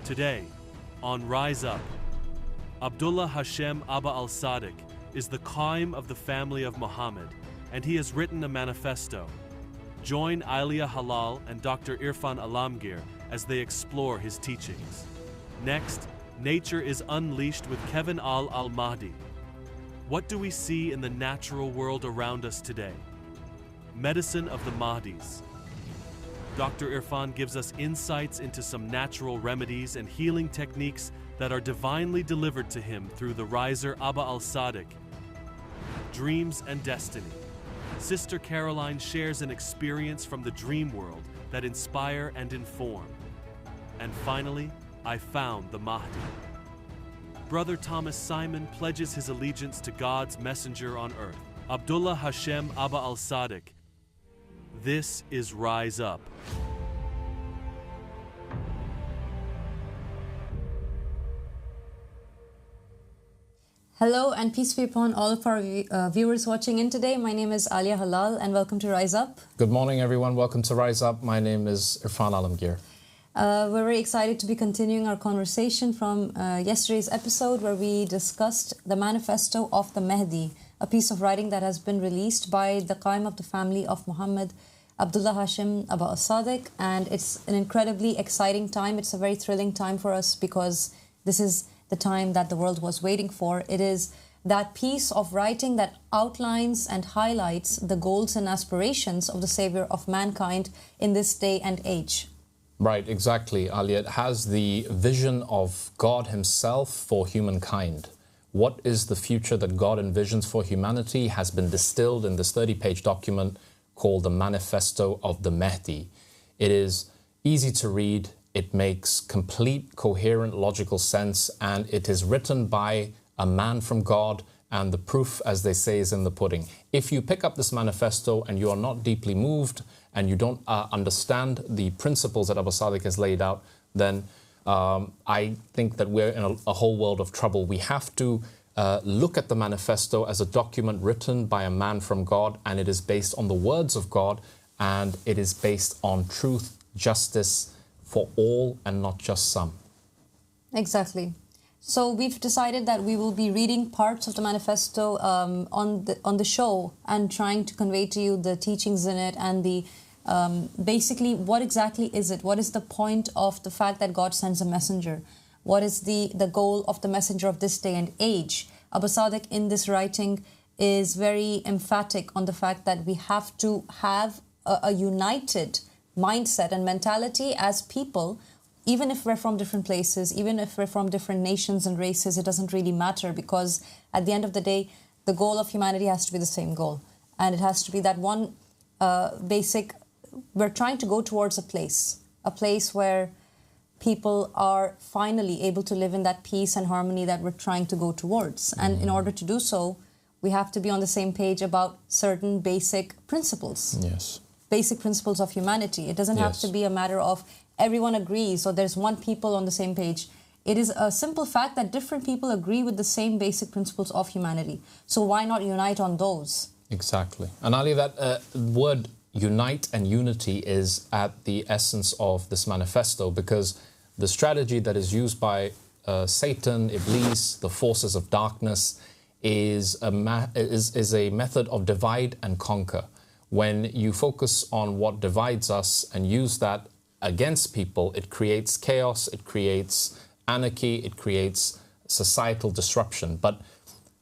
Today, on Rise Up, Abdullah Hashem Aba Al-Sadiq is the Qaim of the family of Muhammad, and he has written a manifesto. Join Ailia Hallal and Dr. Irfan Alamgir as they explore his teachings. Next, nature is unleashed with Kevin Al-Mahdi. What do we see in the natural world around us today? Medicine of the Mahdis. Dr. Irfan gives us insights into some natural remedies and healing techniques that are divinely delivered to him through the riser Aba Al-Sadiq. Dreams and destiny. Sister Caroline shares an experience from the dream world that inspire and inform. And finally, I Found The Mahdi. Brother Thomas Simon pledges his allegiance to God's messenger on earth, Abdullah Hashem Aba Al-Sadiq. This is Rise Up. Hello and peace be upon all of our viewers watching in today. My name is Ailia Hallal and welcome to Rise Up. Good morning everyone, welcome to Rise Up. My name is Irfan Alamgir. We're very excited to be continuing our conversation from yesterday's episode where we discussed the Manifesto of the Mahdi, a piece of writing that has been released by the Qaim of the family of Muhammad, Abdullah Hashem Aba Al-Sadiq, and it's an incredibly exciting time. It's a very thrilling time for us because this is the time that the world was waiting for. It is that piece of writing that outlines and highlights the goals and aspirations of the Savior of mankind in this day and age. Right, exactly, Ailia. It has the vision of God himself for humankind. What is the future that God envisions for humanity has been distilled in this 30-page document called the Manifesto of the Mahdi. It is easy to read, it makes complete, coherent, logical sense, and it is written by a man from God, and the proof, as they say, is in the pudding. If you pick up this manifesto and you are not deeply moved and you don't understand the principles that Aba Sadiq has laid out, then I think that we're in a whole world of trouble. We have to look at the manifesto as a document written by a man from God, and it is based on the words of God, and it is based on truth, justice for all and not just some. Exactly. So we've decided that we will be reading parts of the manifesto on the show and trying to convey to you the teachings in it and the basically what exactly is it? What is the point of the fact that God sends a messenger? What is the goal of the messenger of this day and age? Aba Sadiq in this writing is very emphatic on the fact that we have to have a united mindset and mentality as people, even if we're from different places, even if we're from different nations and races, it doesn't really matter, because at the end of the day, the goal of humanity has to be the same goal. And it has to be that one basic, we're trying to go towards a place where people are finally able to live in that peace and harmony that we're trying to go towards. And in order to do so, we have to be on the same page about certain basic principles. Yes. Basic principles of humanity. It doesn't have to be a matter of everyone agrees or there's one people on the same page. It is a simple fact that different people agree with the same basic principles of humanity. So why not unite on those? Exactly. And Ali, that word unite and unity is at the essence of this manifesto, because the strategy that is used by Satan, Iblis, the forces of darkness is a method of divide and conquer. When you focus on what divides us and use that against people, it creates chaos, it creates anarchy, it creates societal disruption. But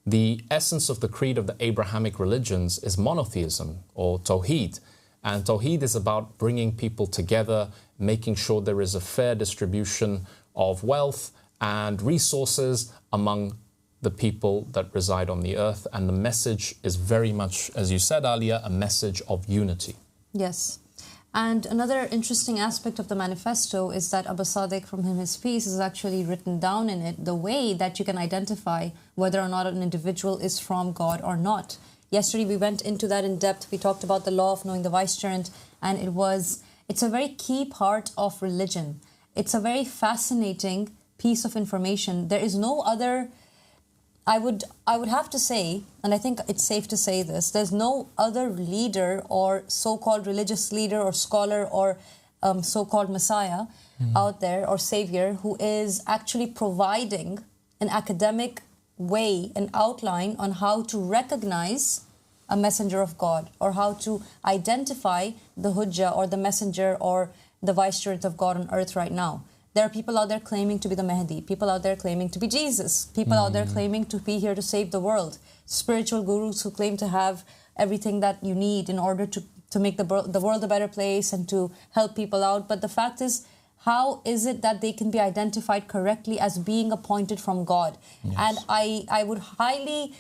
the essence of the creed of the Abrahamic religions is monotheism, or Tawheed. And Tawheed is about bringing people together, making sure there is a fair distribution of wealth and resources among the people that reside on the earth. And the message is very much, as you said, Ailia, a message of unity. Yes. And another interesting aspect of the manifesto is that Aba Sadiq, from his piece, is actually written down in it the way that you can identify whether or not an individual is from God or not. Yesterday we went into that in depth. We talked about the law of knowing the vicegerent, and it's a very key part of religion. It's a very fascinating piece of information. There is no other, I would have to say, and I think it's safe to say this, there's no other leader or so-called religious leader or scholar or so-called Messiah out there, or Savior, who is actually providing an academic way, an outline on how to recognize a messenger of God, or how to identify the Hujjah or the messenger or the vicegerent of God on earth right now. There are people out there claiming to be the Mahdi, people out there claiming to be Jesus, people out there claiming to be here to save the world, spiritual gurus who claim to have everything that you need in order to make the world a better place and to help people out. But the fact is, how is it that they can be identified correctly as being appointed from God? Yes. And I would highly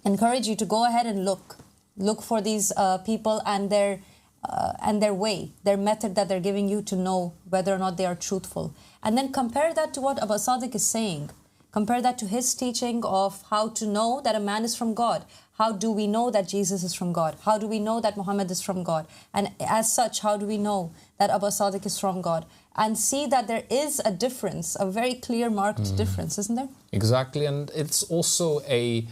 encourage you to go ahead and look for these people and their way, their method that they're giving you to know whether or not they are truthful. And then compare that to what Aba Sadiq is saying. Compare that to his teaching of how to know that a man is from God. How do we know that Jesus is from God? How do we know that Muhammad is from God? And as such, how do we know that Aba Sadiq is from God? And see that there is a difference, a very clear marked difference, isn't there? Exactly, and it's also a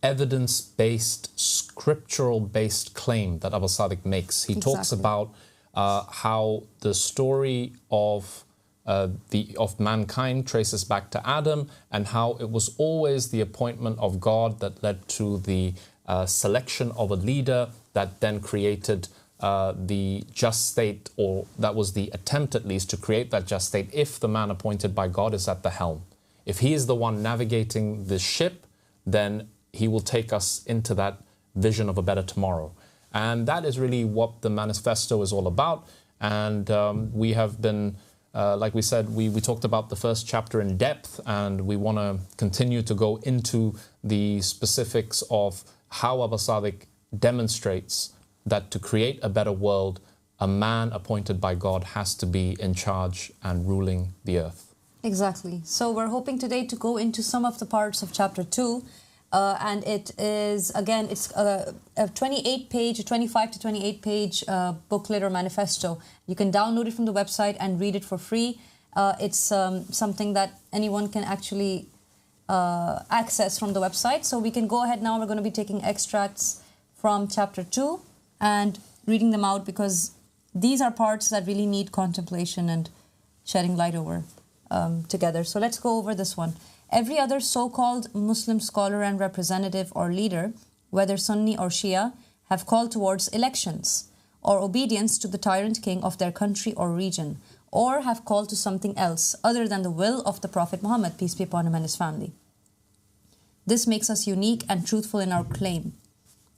evidence-based, scriptural-based claim that Aba Sadiq makes. He talks about how the story of mankind traces back to Adam, and how it was always the appointment of God that led to the selection of a leader that then created the just state, or that was the attempt at least to create that just state if the man appointed by God is at the helm. If he is the one navigating the ship, then he will take us into that vision of a better tomorrow. And that is really what the manifesto is all about. And we have been, like we said, we talked about the first chapter in depth, and we want to continue to go into the specifics of how Aba Sadiq demonstrates that to create a better world, a man appointed by God has to be in charge and ruling the earth. Exactly. So we're hoping today to go into some of the parts of chapter 2. And it is, again, it's a 28-page, 25 to 28-page booklet or manifesto. You can download it from the website and read it for free. It's something that anyone can actually access from the website. So we can go ahead now. We're going to be taking extracts from chapter 2 and reading them out, because these are parts that really need contemplation and shedding light over together. So let's go over this one. Every other so-called Muslim scholar and representative or leader, whether Sunni or Shia, have called towards elections or obedience to the tyrant king of their country or region, or have called to something else other than the will of the Prophet Muhammad, peace be upon him and his family. This makes us unique and truthful in our claim,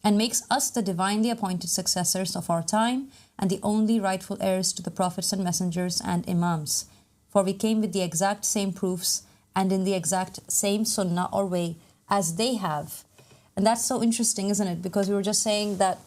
and makes us the divinely appointed successors of our time and the only rightful heirs to the prophets and messengers and imams. For we came with the exact same proofs and in the exact same sunnah or way as they have. And that's so interesting, isn't it? Because we were just saying that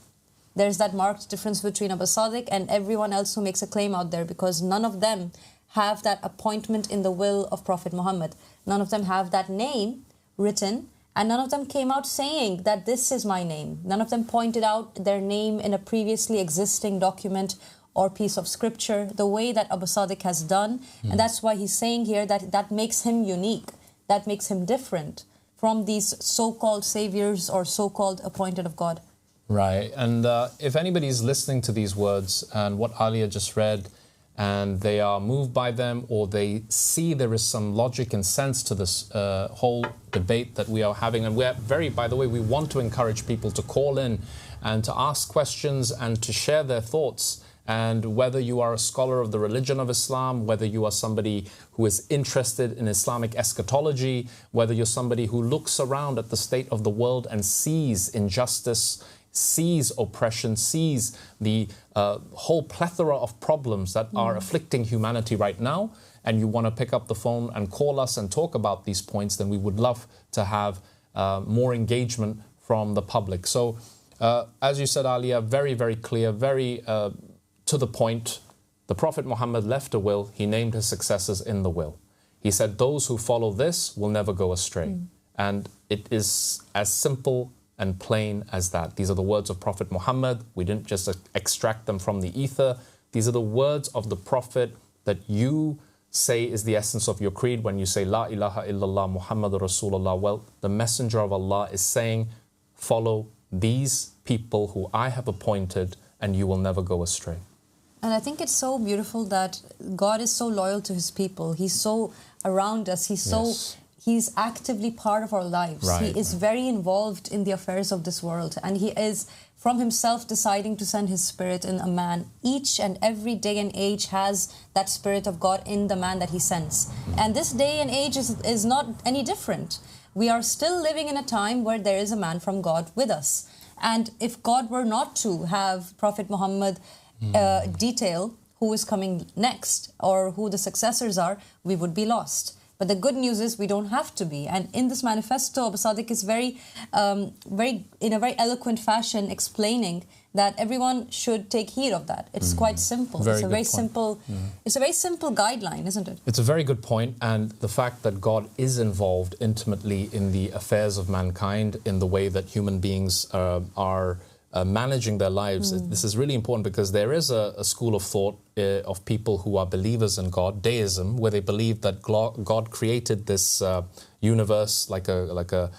there's that marked difference between Aba Sadiq and everyone else who makes a claim out there, because none of them have that appointment in the will of Prophet Muhammad. None of them have that name written, and none of them came out saying that this is my name. None of them pointed out their name in a previously existing document or piece of scripture, the way that Aba Sadiq has done. And that's why he's saying here that that makes him unique, that makes him different from these so-called saviors or so-called appointed of God. Right, and if anybody's listening to these words and what Ailia just read, and they are moved by them, or they see there is some logic and sense to this whole debate that we are having, and we're by the way, we want to encourage people to call in and to ask questions and to share their thoughts. And whether you are a scholar of the religion of Islam, whether you are somebody who is interested in Islamic eschatology, whether you're somebody who looks around at the state of the world and sees injustice, sees oppression, sees the whole plethora of problems that are afflicting humanity right now, and you want to pick up the phone and call us and talk about these points, then we would love to have more engagement from the public. So, as you said, Ailia, very, very clear, very to the point. The Prophet Muhammad left a will. He named his successors in the will. He said, those who follow this will never go astray. And it is as simple and plain as that. These are the words of Prophet Muhammad. We didn't just extract them from the ether. These are the words of the Prophet that you say is the essence of your creed when you say, La ilaha illallah Muhammadur Rasulullah. Well, the Messenger of Allah is saying, follow these people who I have appointed and you will never go astray. And I think it's so beautiful that God is so loyal to his people. He's so around us. He's actively part of our lives. Right, he is very involved in the affairs of this world. And he is from himself deciding to send his spirit in a man. Each and every day and age has that spirit of God in the man that he sends. And this day and age is not any different. We are still living in a time where there is a man from God with us. And if God were not to have Prophet Muhammad detail who is coming next or who the successors are, we would be lost. But the good news is we don't have to be. And in this manifesto, Aba Sadiq is in a very eloquent fashion explaining that everyone should take heed of that. It's quite simple. It's a very simple guideline, isn't it? It's a very good point, and the fact that God is involved intimately in the affairs of mankind, in the way that human beings are managing their lives. This is really important because there is a school of thought of people who are believers in God, deism, where they believe that God created this universe like a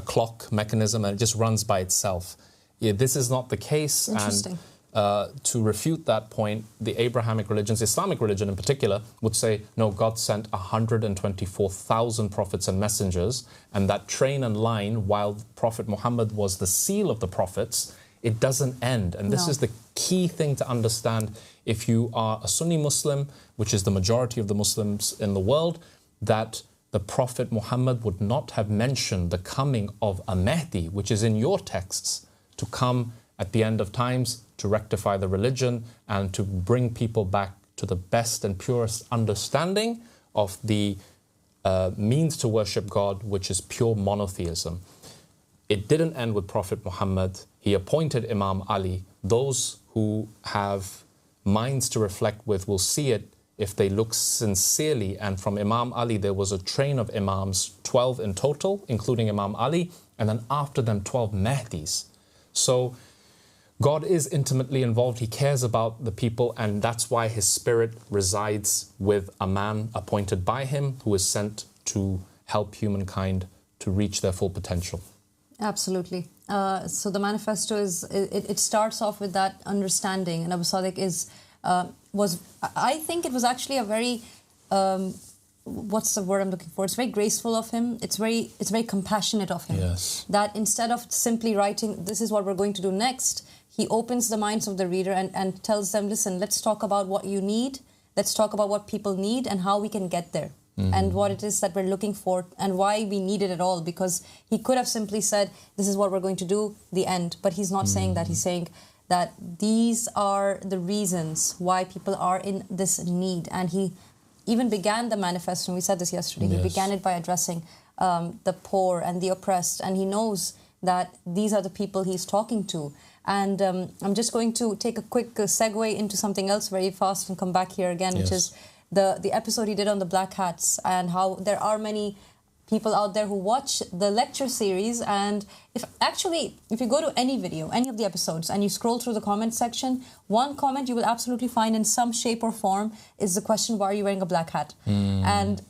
clock mechanism and it just runs by itself. This is not the case. Interesting. And to refute that point, the Abrahamic religions, Islamic religion in particular, would say, no, God sent 124,000 prophets and messengers, and that train and line, while Prophet Muhammad was the seal of the prophets, it doesn't end. And this is the key thing to understand if you are a Sunni Muslim, which is the majority of the Muslims in the world, that the Prophet Muhammad would not have mentioned the coming of a Mahdi, which is in your texts, to come at the end of times to rectify the religion and to bring people back to the best and purest understanding of the means to worship God, which is pure monotheism. It didn't end with Prophet Muhammad. He appointed Imam Ali. Those who have minds to reflect with will see it if they look sincerely. And from Imam Ali, there was a train of Imams, 12 in total, including Imam Ali, and then after them, 12 Mahdis. So God is intimately involved. He cares about the people, and that's why his spirit resides with a man appointed by him who is sent to help humankind to reach their full potential. Absolutely. So the manifesto it starts off with that understanding, and Aba Sadiq I think it was actually a very what's the word I'm looking for? It's very graceful of him. It's very compassionate of him. Yes. That instead of simply writing, this is what we're going to do next, he opens the minds of the reader and tells them, listen, let's talk about what you need. Let's talk about what people need and how we can get there. And what it is that we're looking for and why we need it at all. Because he could have simply said, this is what we're going to do, the end. But he's not saying that. He's saying that these are the reasons why people are in this need. And he even began the manifesto, and we said this yesterday, he began it by addressing the poor and the oppressed. And he knows that these are the people he's talking to. And I'm just going to take a quick segue into something else very fast and come back here again, which is the episode he did on the black hats, and how there are many people out there who watch the lecture series, and if you go to any video, any of the episodes, and you scroll through the comment section, one comment you will absolutely find in some shape or form is the question, why are you wearing a black hat? And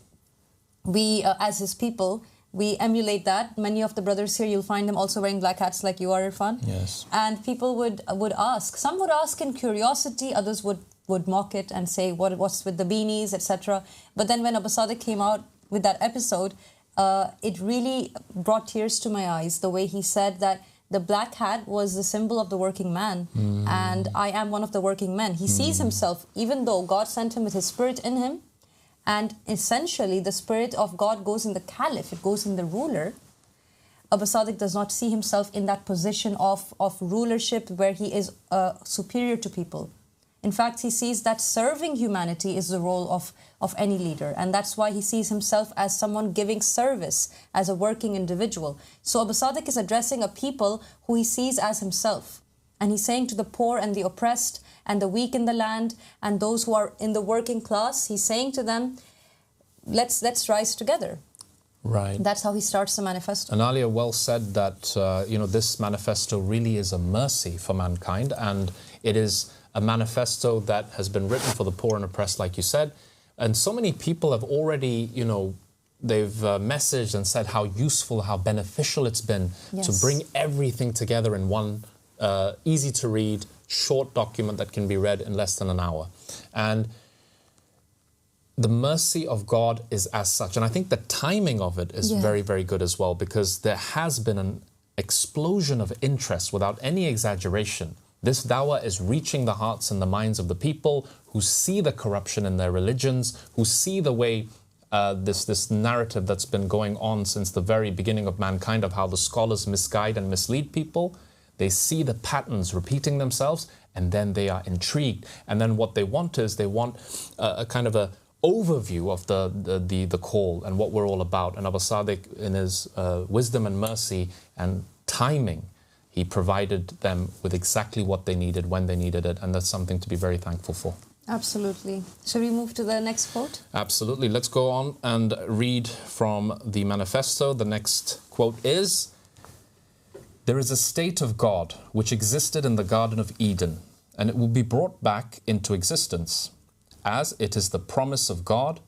we, as his people, we emulate that. Many of the brothers here, you'll find them also wearing black hats like you are, Irfan. Yes. And people would ask. Some would ask in curiosity, others would mock it and say, what's with the beanies, etc. But then when Aba Sadiq came out with that episode, it really brought tears to my eyes, the way he said that the black hat was the symbol of the working man. And I am one of the working men. He sees himself, even though God sent him with his spirit in him, and essentially the spirit of God goes in the caliph, it goes in the ruler. Aba Sadiq does not see himself in that position of rulership where he is superior to people. In fact, he sees that serving humanity is the role of any leader. And that's why he sees himself as someone giving service, as a working individual. So Aba Sadiq is addressing a people who he sees as himself. And he's saying to the poor and the oppressed and the weak in the land and those who are in the working class, he's saying to them, let's rise together. Right. That's how he starts the manifesto. And Ailia well said that, this manifesto really is a mercy for mankind, and it is a manifesto that has been written for the poor and oppressed, like you said. And so many people have already, they've messaged and said how useful, how beneficial it's been to bring everything together in one easy to read, short document that can be read in less than an hour. And the mercy of God is as such. And I think the timing of it is very, very good as well, because there has been an explosion of interest without any exaggeration. This dawah is reaching the hearts and the minds of the people who see the corruption in their religions, who see the way this narrative that's been going on since the very beginning of mankind of how the scholars misguide and mislead people. They see the patterns repeating themselves, and then they are intrigued. And then what they want is they want a kind of a overview of the call and what we're all about. And Aba Sadiq, in his wisdom and mercy and timing, he provided them with exactly what they needed when they needed it, and that's something to be very thankful for. Absolutely. Shall we move to the next quote? Absolutely. Let's go on and read from the Manifesto. The next quote is, "There is a state of God which existed in the Garden of Eden, and it will be brought back into existence, as it is the promise of God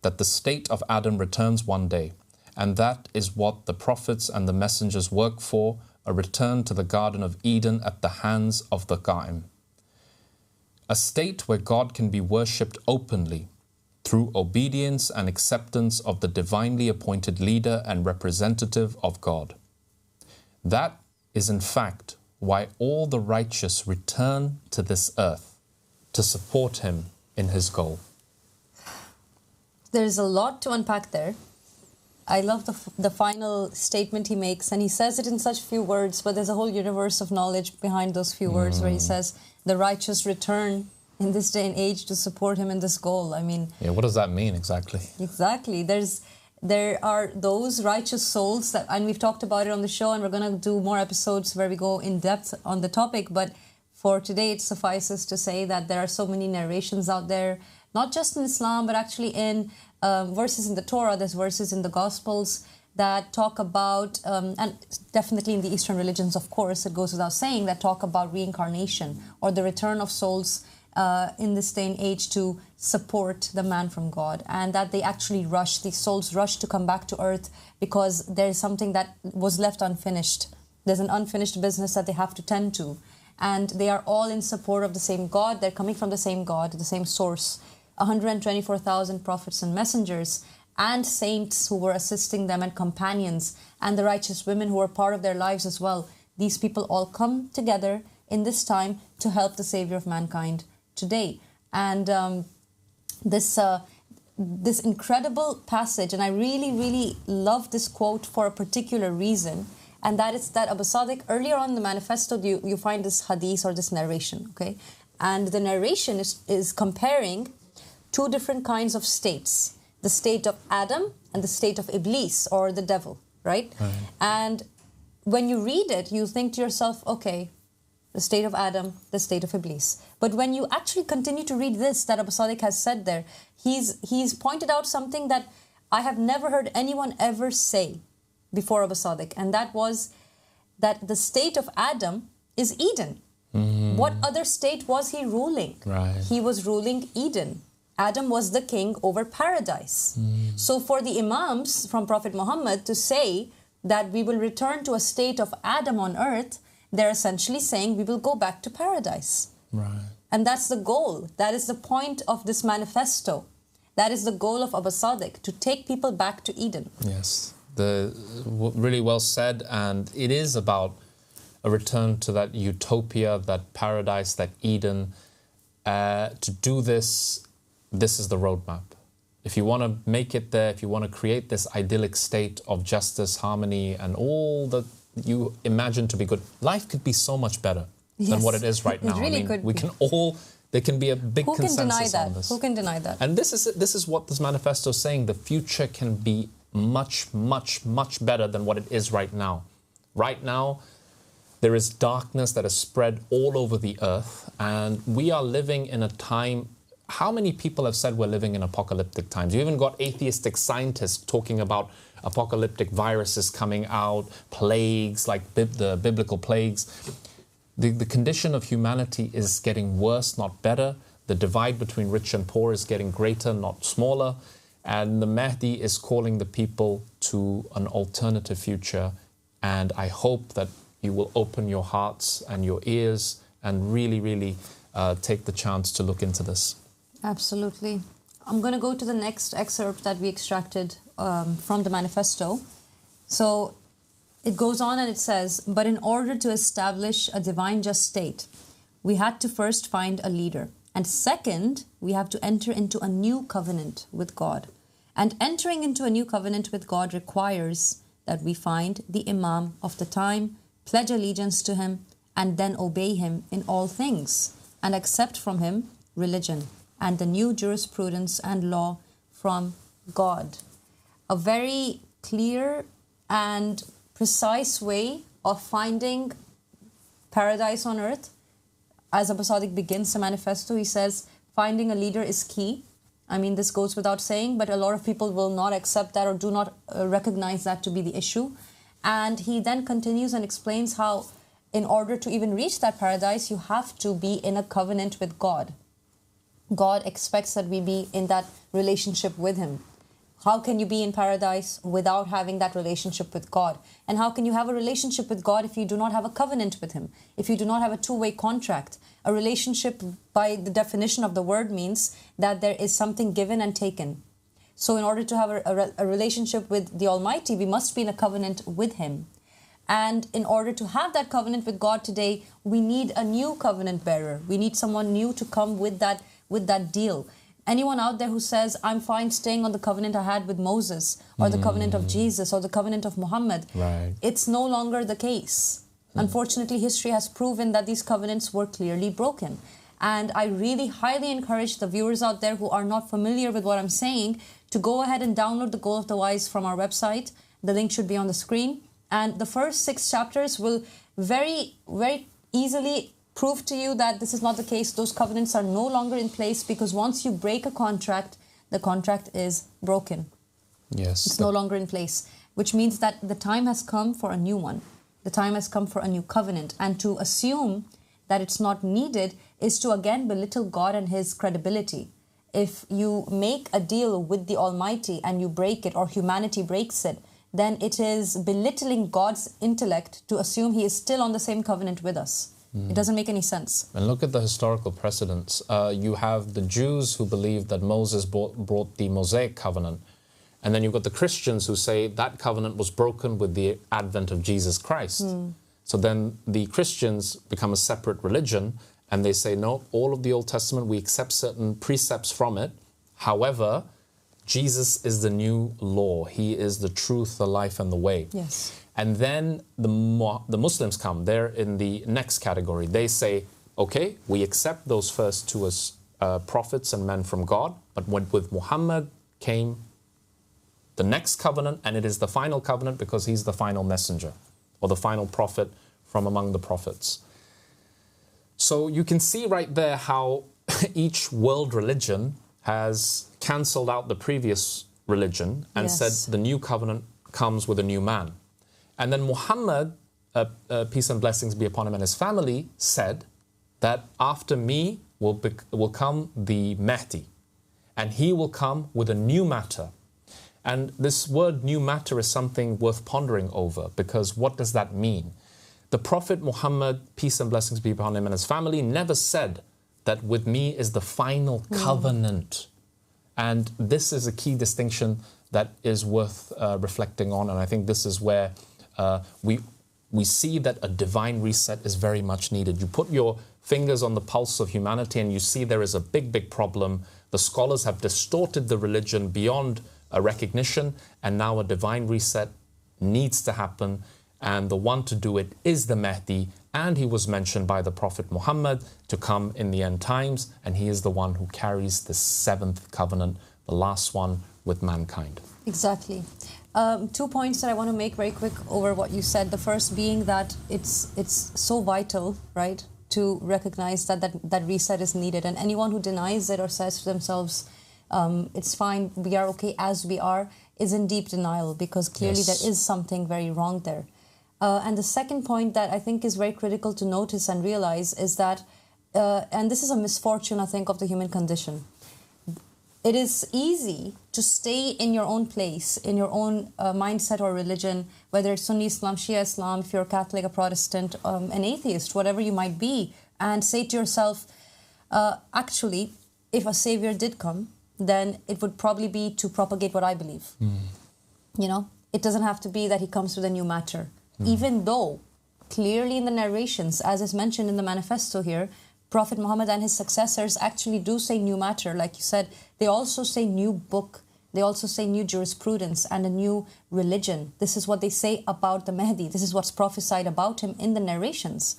that the state of Adam returns one day, and that is what the prophets and the messengers work for, a return to the Garden of Eden at the hands of the Qa'im. A state where God can be worshipped openly through obedience and acceptance of the divinely appointed leader and representative of God. That is in fact why all the righteous return to this earth, to support him in his goal." There's a lot to unpack there. I love the final statement he makes, and he says it in such few words, but there's a whole universe of knowledge behind those few words where he says, the righteous return in this day and age to support him in this goal. I mean... Yeah, what does that mean exactly? Exactly. There are those righteous souls that, and we've talked about it on the show, and we're going to do more episodes where we go in depth on the topic, but for today it suffices to say that there are so many narrations out there, not just in Islam, but actually in verses in the Torah, there's verses in the Gospels that talk about, and definitely in the Eastern religions, of course, it goes without saying, that talk about reincarnation or the return of souls in this day and age to support the man from God, and that they actually rush, these souls rush to come back to earth because there's something that was left unfinished. There's an unfinished business that they have to tend to, and they are all in support of the same God. They're coming from the same God, the same source. 124,000 prophets and messengers and saints who were assisting them, and companions, and the righteous women who were part of their lives as well. These people all come together in this time to help the Savior of mankind today. And this incredible passage, and I really, really love this quote for a particular reason, and that is that Aba Sadiq, earlier on in the Manifesto, you find this hadith or this narration, okay? And the narration is comparing two different kinds of states, the state of Adam and the state of Iblis, or the devil, right? And when you read it, you think to yourself, okay, the state of Adam, the state of Iblis. But when you actually continue to read this, that Aba Sadiq has said there, he's pointed out something that I have never heard anyone ever say before Aba Sadiq, and that was that the state of Adam is Eden. What other state was he ruling? He was ruling Eden. Adam was the king over paradise. So for the Imams from Prophet Muhammad to say that we will return to a state of Adam on earth, they're essentially saying we will go back to paradise. And that's the goal. That is the point of this manifesto. That is the goal of Aba Sadiq, to take people back to Eden. Yes, really well said. And it is about a return to that utopia, that paradise, that Eden. To do this, this is the roadmap. If you want to make it there, if you want to create this idyllic state of justice, harmony, and all that you imagine to be good, life could be so much better than what it is right now. It really could we be. can all, there can be a big consensus on this. Who can deny that? And this is what this manifesto is saying. The future can be much, much, much better than what it is right now. Right now, there is darkness that is spread all over the earth, and we are living in a time. How many people have said we're living in apocalyptic times? You even got atheistic scientists talking about apocalyptic viruses coming out, plagues like the biblical plagues. The condition of humanity is getting worse, not better. The divide between rich and poor is getting greater, not smaller. And the Mahdi is calling the people to an alternative future. And I hope that you will open your hearts and your ears and really, really take the chance to look into this. Absolutely. I'm going to go to the next excerpt that we extracted from the manifesto. So it goes on and it says, but in order to establish a divine just state, we had to first find a leader. And second, we have to enter into a new covenant with God. And entering into a new covenant with God requires that we find the Imam of the time, pledge allegiance to him, and then obey him in all things, and accept from him religion and the new jurisprudence and law from God. A very clear and precise way of finding paradise on earth. As Aba Sadiq begins the manifesto, he says, finding a leader is key. I mean, this goes without saying, but a lot of people will not accept that or do not recognize that to be the issue. And he then continues and explains how in order to even reach that paradise, you have to be in a covenant with God. God expects that we be in that relationship with him. How can you be in paradise without having that relationship with God? And how can you have a relationship with God if you do not have a covenant with him? If you do not have a two-way contract? A relationship, by the definition of the word, means that there is something given and taken. So in order to have a relationship with the Almighty, we must be in a covenant with him. And in order to have that covenant with God today, we need a new covenant bearer. We need someone new to come with that deal. Anyone out there who says, I'm fine staying on the covenant I had with Moses, or the covenant of Jesus, or the covenant of Muhammad, right, it's no longer the case. Unfortunately, history has proven that these covenants were clearly broken. And I really highly encourage the viewers out there who are not familiar with what I'm saying to go ahead and download The Goal of the Wise from our website. The link should be on the screen. And the first 6 chapters will very, very easily prove to you that this is not the case. Those covenants are no longer in place, because once you break a contract, the contract is broken. Yes. It's no longer in place, which means that the time has come for a new one. The time has come for a new covenant. And to assume that it's not needed is to again belittle God and his credibility. If you make a deal with the Almighty and you break it, or humanity breaks it, then it is belittling God's intellect to assume he is still on the same covenant with us. It doesn't make any sense. And look at the historical precedents. You have the Jews who believe that Moses brought the Mosaic covenant. And then you've got the Christians who say that covenant was broken with the advent of Jesus Christ. So then the Christians become a separate religion, and they say, no, all of the Old Testament, we accept certain precepts from it. However, Jesus is the new law. He is the truth, the life, and the way. Yes. And then the Muslims come. They're in the next category. They say, okay, we accept those first 2 as prophets and men from God, but with Muhammad came the next covenant, and it is the final covenant because he's the final messenger or the final prophet from among the prophets. So you can see right there how each world religion has cancelled out the previous religion and said the new covenant comes with a new man. And then Muhammad, peace and blessings be upon him and his family, said that after me will come the Mahdi, and he will come with a new matter. And this word new matter is something worth pondering over, because what does that mean? The Prophet Muhammad, peace and blessings be upon him and his family, never said that with me is the final covenant. And this is a key distinction that is worth reflecting on. And I think this is where we see that a divine reset is very much needed. You put your fingers on the pulse of humanity and you see there is a big, big problem. The scholars have distorted the religion beyond a recognition, and now a divine reset needs to happen. And the one to do it is the Mahdi, and he was mentioned by the Prophet Muhammad to come in the end times, and he is the one who carries the 7th covenant, the last one with mankind. Exactly. 2 points that I want to make very quick over what you said. The first being that it's so vital, right, to recognize that reset is needed, and anyone who denies it or says to themselves, it's fine, we are okay as we are, is in deep denial, because clearly there is something very wrong there. And the second point that I think is very critical to notice and realize is that, and this is a misfortune, I think, of the human condition. It is easy to stay in your own place, in your own mindset or religion, whether it's Sunni Islam, Shia Islam, if you're a Catholic, a Protestant, an atheist, whatever you might be, and say to yourself, actually, if a savior did come, then it would probably be to propagate what I believe. You know, it doesn't have to be that he comes with a new matter. Even though, clearly in the narrations, as is mentioned in the manifesto here, Prophet Muhammad and his successors actually do say new matter. Like you said, they also say new book. They also say new jurisprudence and a new religion. This is what they say about the Mahdi. This is what's prophesied about him in the narrations.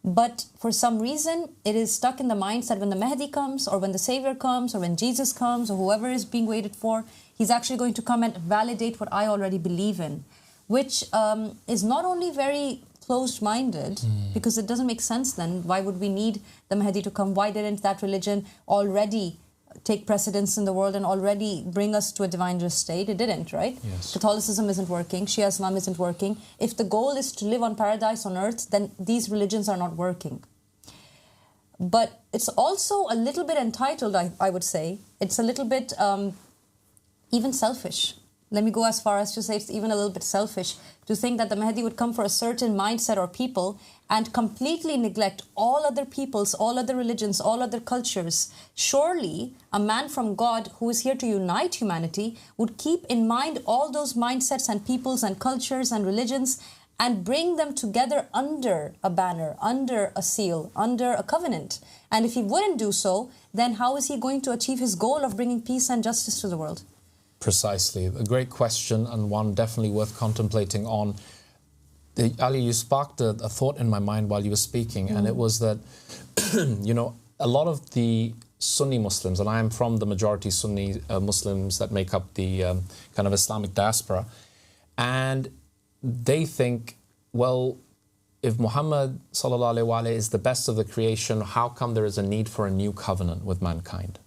But for some reason, it is stuck in the minds that when the Mahdi comes, or when the Savior comes, or when Jesus comes, or whoever is being waited for, he's actually going to come and validate what I already believe in, which is not only very closed-minded, because it doesn't make sense then. Why would we need the Mahdi to come? Why didn't that religion already take precedence in the world and already bring us to a divine just state? It didn't, right? Yes. Catholicism isn't working. Shia Islam isn't working. If the goal is to live on paradise on earth, then these religions are not working. But it's also a little bit entitled, I would say. It's a little bit even selfish. Let me go as far as to say it's even a little bit selfish to think that the Mahdi would come for a certain mindset or people and completely neglect all other peoples, all other religions, all other cultures. Surely a man from God who is here to unite humanity would keep in mind all those mindsets and peoples and cultures and religions and bring them together under a banner, under a seal, under a covenant. And if he wouldn't do so, then how is he going to achieve his goal of bringing peace and justice to the world? Precisely. A great question, and one definitely worth contemplating on. Ali, you sparked a thought in my mind while you were speaking, and it was that, you know, a lot of the Sunni Muslims, and I am from the majority Sunni Muslims that make up the kind of Islamic diaspora, and they think, well, if Muhammad sallallahu alaihi wasallam is the best of the creation, how come there is a need for a new covenant with mankind?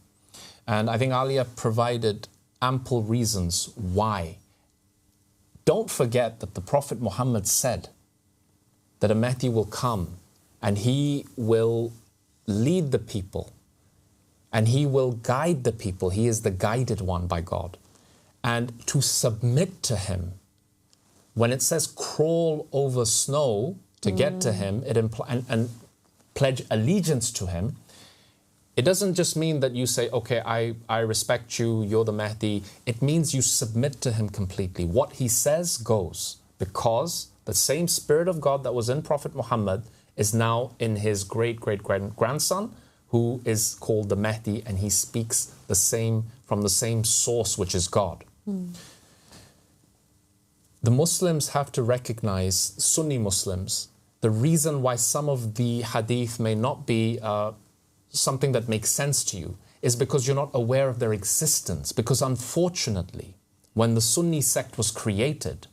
And I think Alia provided ample reasons why. Don't forget that the Prophet Muhammad said that a Mahdi will come and he will lead the people and he will guide the people. He is the guided one by God. And to submit to him, when it says crawl over snow to get to him, it and pledge allegiance to him, it doesn't just mean that you say, okay, I respect you, you're the Mahdi. It means you submit to him completely. What he says goes, because the same Spirit of God that was in Prophet Muhammad is now in his great-great-grandson, who is called the Mahdi, and he speaks the same from the same source, which is God. The Muslims have to recognize, Sunni Muslims, the reason why some of the hadith may not be something that makes sense to you is because you're not aware of their existence. Because unfortunately, when the Sunni sect was created,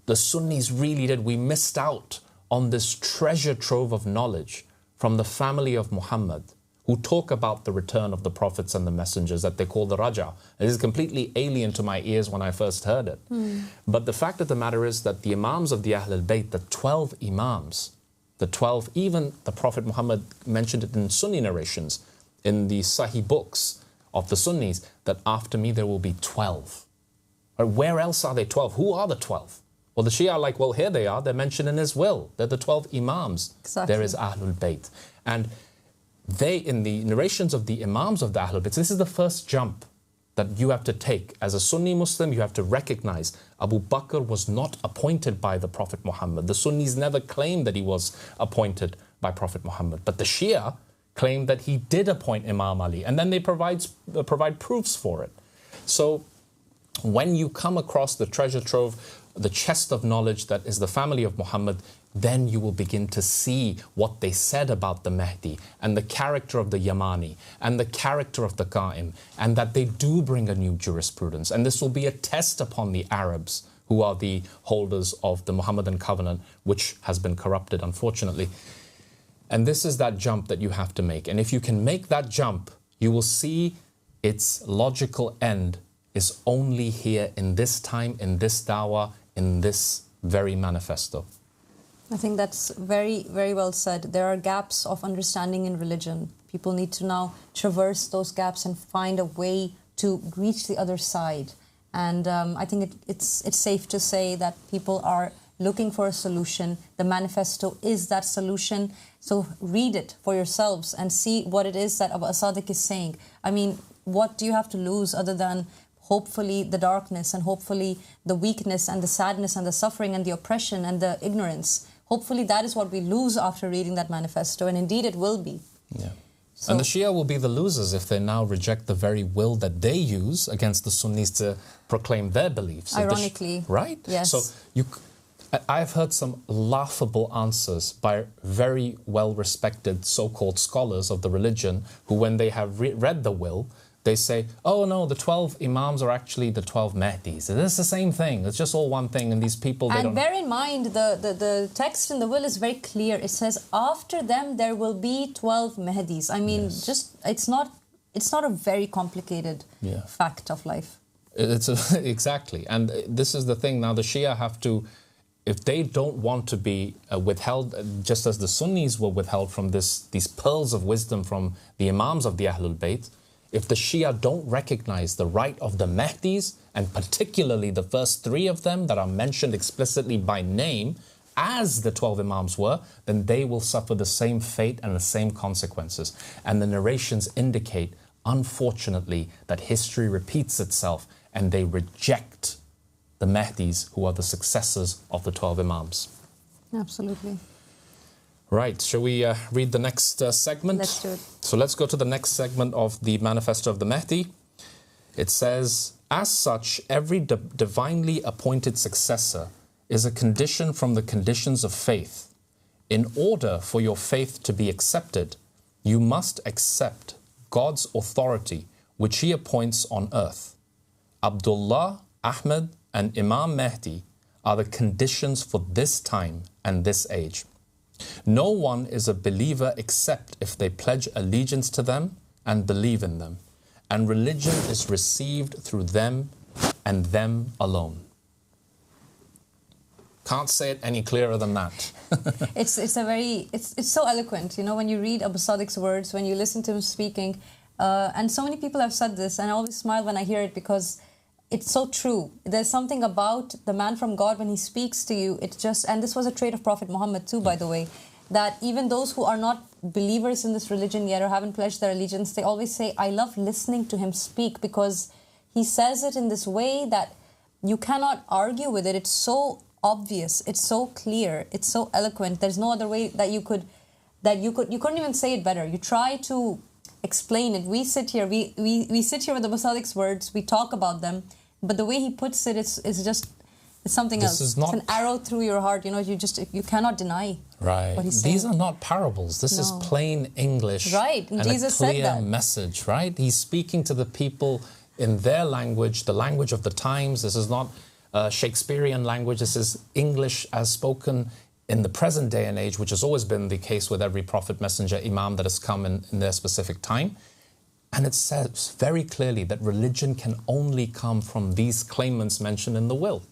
the Sunnis really did. We missed out on this treasure trove of knowledge from the family of Muhammad, who talk about the return of the prophets and the messengers that they call the Raja. It is completely alien to my ears when I first heard it. But the fact of the matter is that the Imams of the Ahlul Bayt, the 12 Imams, the 12, even the Prophet Muhammad mentioned it in Sunni narrations, in the Sahih books of the Sunnis, that after me there will be 12. Or where else are they 12? Who are the 12? Well, the Shia are like, well, here they are. They're mentioned in his will. They're the 12 Imams. Exactly. There is Ahlul Bayt. And they, in the narrations of the Imams of the Ahlul Bayt, this is the first jump that you have to take. As a Sunni Muslim, you have to recognize Abu Bakr was not appointed by the Prophet Muhammad. The Sunnis never claimed that he was appointed by Prophet Muhammad. But the Shia claim that he did appoint Imam Ali. And then they provide proofs for it. So when you come across the treasure trove, the chest of knowledge that is the family of Muhammad, then you will begin to see what they said about the Mahdi and the character of the Yamani and the character of the Qa'im, and that they do bring a new jurisprudence. And this will be a test upon the Arabs, who are the holders of the Muhammadan covenant, which has been corrupted, unfortunately. And this is that jump that you have to make. And if you can make that jump, you will see its logical end is only here in this time, in this dawah, in this very manifesto. I think that's very, very well said. There are gaps of understanding in religion. People need to now traverse those gaps and find a way to reach the other side. And I think it's safe to say that people are looking for a solution. The manifesto is that solution. So read it for yourselves and see what it is that Aba Al-Sadiq is saying. I mean, what do you have to lose other than hopefully the darkness and hopefully the weakness and the sadness and the suffering and the oppression and the ignorance? Hopefully that is what we lose after reading that manifesto, and indeed it will be. Yeah. So, and the Shia will be the losers if they now reject the very will that they use against the Sunnis to proclaim their beliefs. ironically. Right? Yes. So I've heard some laughable answers by very well-respected so-called scholars of the religion who, when they have read the will, they say, oh no, the 12 Imams are actually the 12 Mahdis. It's the same thing. It's just all one thing, and these people, they and don't... bear in mind, the text in the will is very clear. It says, after them there will be 12 Mahdis. I mean, just, it's not a very complicated fact of life. Exactly. And this is the thing. Now the Shia have to, if they don't want to be withheld, just as the Sunnis were withheld from these pearls of wisdom from the Imams of the Ahlul Bayt, if the Shia don't recognize the right of the Mahdis, and particularly the first 3 of them that are mentioned explicitly by name as the 12 Imams were, then they will suffer the same fate and the same consequences. And the narrations indicate, unfortunately, that history repeats itself and they reject the Mahdis, who are the successors of the 12 Imams. Absolutely. Right, shall we read the next segment? Let's do it. So let's go to the next segment of the Manifesto of the Mahdi. It says, as such, every divinely appointed successor is a condition from the conditions of faith. In order for your faith to be accepted, you must accept God's authority, which He appoints on earth. Abdullah, Ahmad, and Imam Mahdi are the conditions for this time and this age. No one is a believer except if they pledge allegiance to them and believe in them, and religion is received through them and them alone. Can't say it any clearer than that. It's so eloquent, you know, when you read Abu Sadiq's words, when you listen to him speaking, and so many people have said this, and I always smile when I hear it because it's so true. There's something about the man from God when he speaks to you. It's just, and this was a trait of Prophet Muhammad too, by the way, that even those who are not believers in this religion yet or haven't pledged their allegiance, they always say, I love listening to him speak because he says it in this way that you cannot argue with it. It's so obvious. It's so clear. It's so eloquent. There's no other way that you couldn't even say it better. You try to explain it. We sit here with Abu Sadiq's words, we talk about them, but the way he puts it is just, it's something else. It's an arrow through your heart, you know, you cannot deny what he's saying. These are not parables. This is plain English. Right, and Jesus a clear said that. message, right? He's speaking to the people in their language, the language of the times. This is not Shakespearean language. This is English as spoken in the present day and age, which has always been the case with every prophet, messenger, imam that has come in their specific time. And it says very clearly that religion can only come from these claimants mentioned in the will.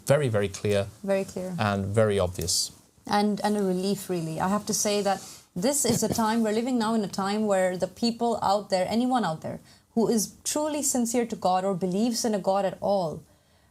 Very, very clear. Very clear. And very obvious. And a relief, really. I have to say that this is a time, we're living now in a time where the people out there, anyone out there, who is truly sincere to God or believes in a God at all,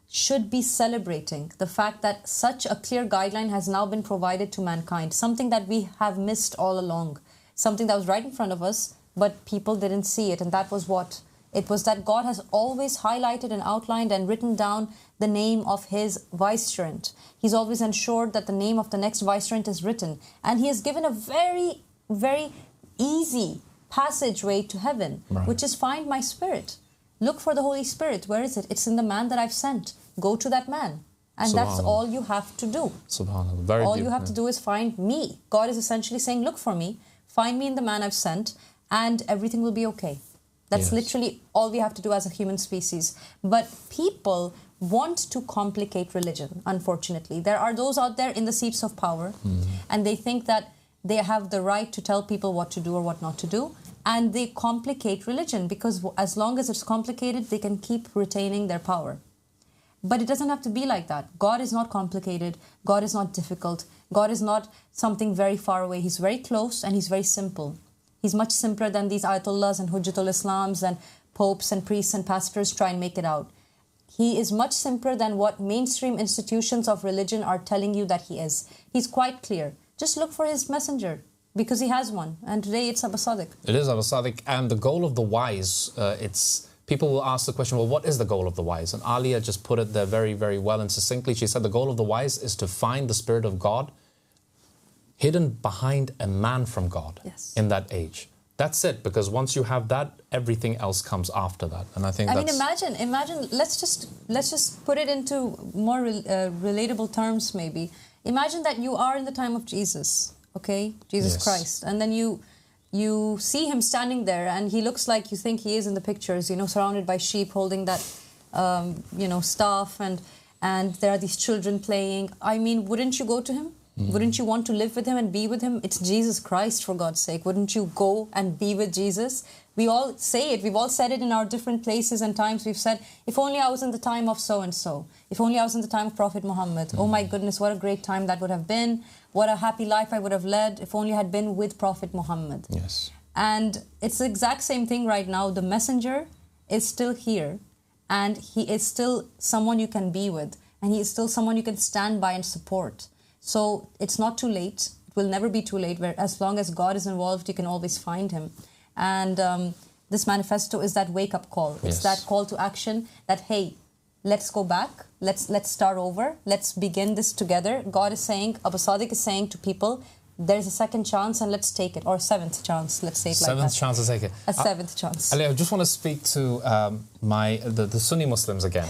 should be celebrating the fact that such a clear guideline has now been provided to mankind, something that we have missed all along, something that was right in front of us, but people didn't see it. And that was what? It was that God has always highlighted and outlined and written down the name of His vicegerent. He's always ensured that the name of the next vicegerent is written. And He has given a very, very easy passageway to heaven, which is find my spirit. Look for the Holy Spirit. Where is it? It's in the man that I've sent. Go to that man. And that's all you have to do. Subhanallah. Very all you have to do is find me. God is essentially saying, look for me, find me in the man I've sent, and everything will be okay. That's literally all we have to do as a human species. But people want to complicate religion, unfortunately. There are those out there in the seats of power, and they think that they have the right to tell people what to do or what not to do. And they complicate religion because as long as it's complicated, they can keep retaining their power. But it doesn't have to be like that. God is not complicated. God is not difficult. God is not something very far away. He's very close and He's very simple. He's much simpler than these Ayatollahs and Hujjatul Islams and popes and priests and pastors try and make it out. He is much simpler than what mainstream institutions of religion are telling you that he is. He's quite clear. Just look for his messenger, because he has one. And today it's Aba Sadiq. It is Aba Sadiq. And the goal of the wise, people will ask the question, well, what is the goal of the wise? And Ailia just put it there very, very well and succinctly. She said the goal of the wise is to find the Spirit of God hidden behind a man from God in that age. That's it, because once you have that, everything else comes after that. And I think I mean, imagine, let's just put it into more relatable terms maybe. Imagine that you are in the time of Jesus, okay? Jesus Christ. And then you see him standing there and he looks like you think he is in the pictures, you know, surrounded by sheep holding that, you know, staff, and there are these children playing. I mean, wouldn't you go to him? Wouldn't you want to live with him and be with him? It's Jesus Christ, for God's sake. Wouldn't you go and be with Jesus? We all say it. We've all said it in our different places and times. We've said, if only I was in the time of so-and-so. If only I was in the time of Prophet Muhammad. Oh my goodness, what a great time that would have been. What a happy life I would have led if only I had been with Prophet Muhammad. Yes. And it's the exact same thing right now. The messenger is still here. And he is still someone you can be with. And he is still someone you can stand by and support. So it's not too late. It will never be too late. Where as long as God is involved, you can always find him. And this manifesto is that wake-up call. It's that call to action that, hey, let's go back. Let's start over. Let's begin this together. God is saying, Aba Sadiq is saying to people, there's a second chance and let's take it. Or seventh chance, let's say it like that. Seventh chance to take it. A seventh chance. Ali, I just want to speak to the Sunni Muslims again.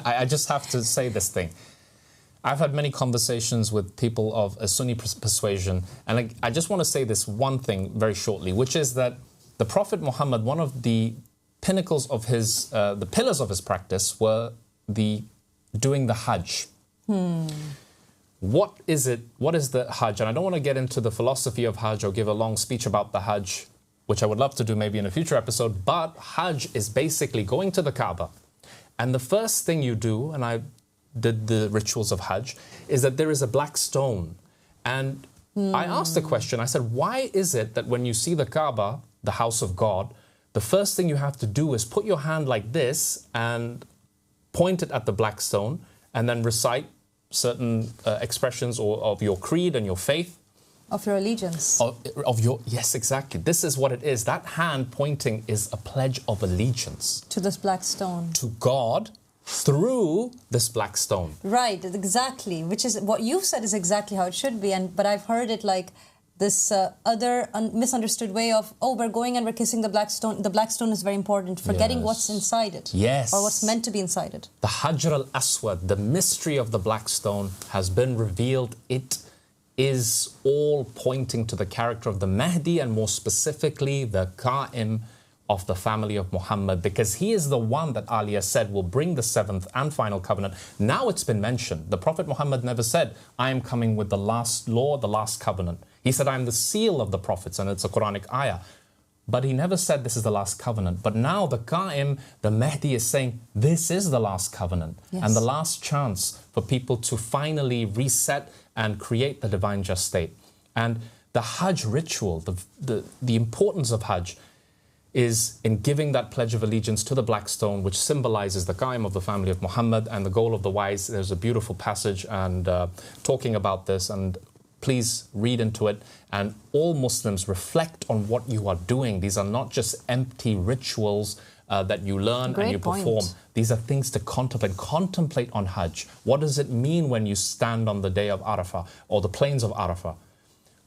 I just have to say this thing. I've had many conversations with people of a Sunni persuasion, and I just want to say this one thing very shortly, which is that the Prophet Muhammad, one of the pinnacles of his, the pillars of his practice were doing the Hajj. What is it? What is the Hajj? And I don't want to get into the philosophy of Hajj or give a long speech about the Hajj, which I would love to do maybe in a future episode, but Hajj is basically going to the Kaaba. And the first thing you do, and I did the rituals of Hajj, is that there is a black stone. And I asked the question, I said, why is it that when you see the Kaaba, the house of God, the first thing you have to do is put your hand like this and point it at the black stone and then recite certain expressions of your creed and your faith? Of your allegiance. Yes, exactly. This is what it is. That hand pointing is a pledge of allegiance. To this black stone. To God, through this black stone. Right, exactly. Which is what you've said is exactly how it should be. But I've heard it like this other misunderstood way of, oh, we're going and we're kissing the black stone. The black stone is very important, forgetting what's inside it. Yes. Or what's meant to be inside it. The Hajar al-Aswad, the mystery of the black stone, has been revealed. It is all pointing to the character of the Mahdi, and more specifically the Qa'im of the family of Muhammad, because he is the one that Ailia said will bring the seventh and final covenant. Now it's been mentioned. The Prophet Muhammad never said, I am coming with the last law, the last covenant. He said, I am the seal of the prophets, and it's a Quranic ayah. But he never said this is the last covenant. But now the Qa'im, the Mahdi, is saying this is the last covenant and the last chance for people to finally reset and create the divine just state. And the Hajj ritual, the importance of Hajj, is in giving that pledge of allegiance to the black stone, which symbolizes the Qa'im of the family of Muhammad and the goal of the wise. There's a beautiful passage and talking about this, and please read into it. And all Muslims, reflect on what you are doing. These are not just empty rituals that you learn and you perform. These are things to contemplate. Contemplate on Hajj. What does it mean when you stand on the day of Arafah or the plains of Arafah?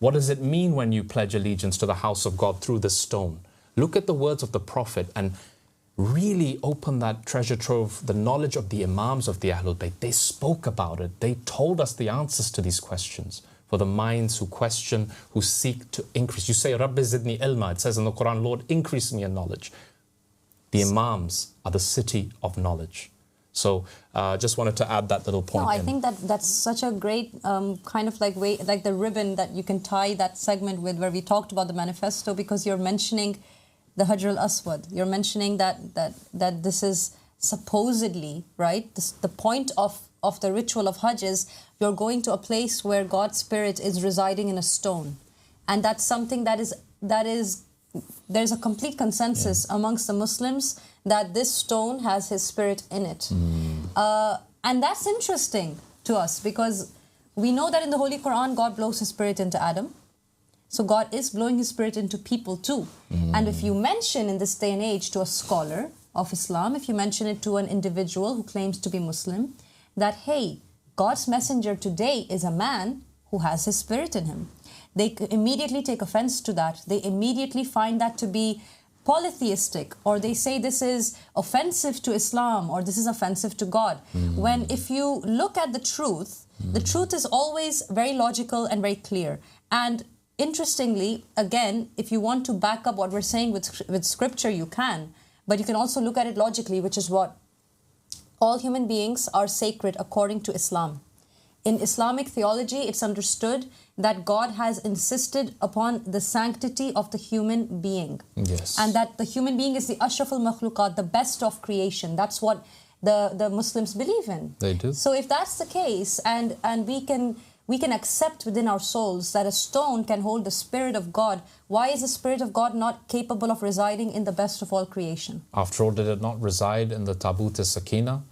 What does it mean when you pledge allegiance to the house of God through this stone? Look at the words of the Prophet and really open that treasure trove, the knowledge of the Imams of the Ahlul Bayt. They spoke about it. They told us the answers to these questions. For the minds who question, who seek to increase. You say, Rabbi zidni ilma. It says in the Quran, Lord, increase me in knowledge. The Imams are the city of knowledge. So just wanted to add that little point. No, I think that's such a great kind of like way, like the ribbon that you can tie that segment with, where we talked about the manifesto, because you're mentioning the Hajar al-Aswad. You're mentioning that this is supposedly, right? The point of the ritual of Hajj is you're going to a place where God's Spirit is residing in a stone. And that's something that is there's a complete consensus amongst the Muslims that this stone has His Spirit in it. And that's interesting to us because we know that in the Holy Quran, God blows His Spirit into Adam. So God is blowing His Spirit into people too. And if you mention in this day and age to a scholar of Islam, if you mention it to an individual who claims to be Muslim, that, hey, God's messenger today is a man who has His Spirit in him, they immediately take offense to that. They immediately find that to be polytheistic, or they say this is offensive to Islam, or this is offensive to God. When if you look at the truth is always very logical and very clear. And interestingly, again, if you want to back up what we're saying with scripture, you can. But you can also look at it logically, which is what? All human beings are sacred according to Islam. In Islamic theology, it's understood that God has insisted upon the sanctity of the human being. Yes. And that the human being is the ashraf al-makhluqat, the best of creation. That's what the Muslims believe in. They do. So if that's the case, and we can accept within our souls that a stone can hold the Spirit of God, why is the Spirit of God not capable of residing in the best of all creation? After all, did it not reside in the Tabut as-Sakina,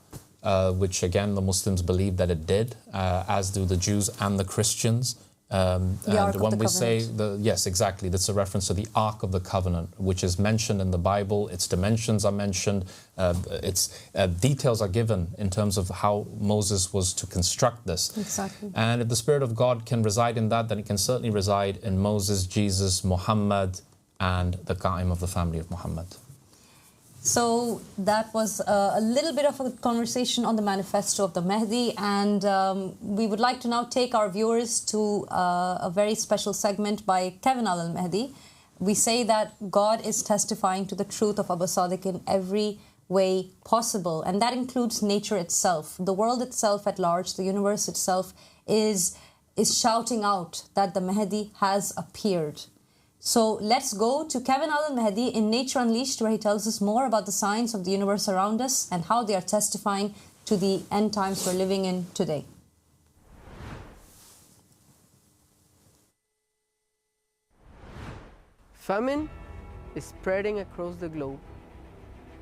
which again the Muslims believe that it did, as do the Jews and the Christians. And when we say, yes, exactly, that's a reference to the Ark of the Covenant, which is mentioned in the Bible. Its dimensions are mentioned. Its details are given in terms of how Moses was to construct this. Exactly. And if the Spirit of God can reside in that, then it can certainly reside in Moses, Jesus, Muhammad, and the Qa'im of the family of Muhammad. So that was a little bit of a conversation on the Manifesto of the Mahdi, and we would like to now take our viewers to a very special segment by Kevin Al-Mahdi. We say that God is testifying to the truth of Aba Sadiq in every way possible, and that includes nature itself. The world itself at large, the universe itself is shouting out that the Mahdi has appeared. So let's go to Kevin Al-Mahdi in Nature Unleashed, where he tells us more about the signs of the universe around us and how they are testifying to the end times we're living in today. Famine is spreading across the globe,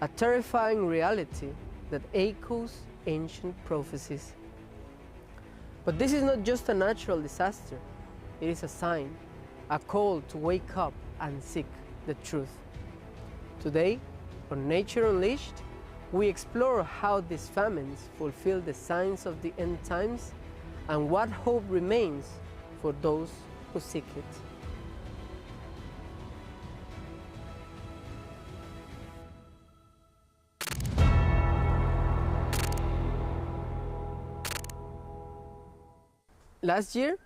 a terrifying reality that echoes ancient prophecies. But this is not just a natural disaster, it is a sign, a call to wake up and seek the truth. Today, on Nature Unleashed, we explore how these famines fulfill the signs of the end times and what hope remains for those who seek it. Last year,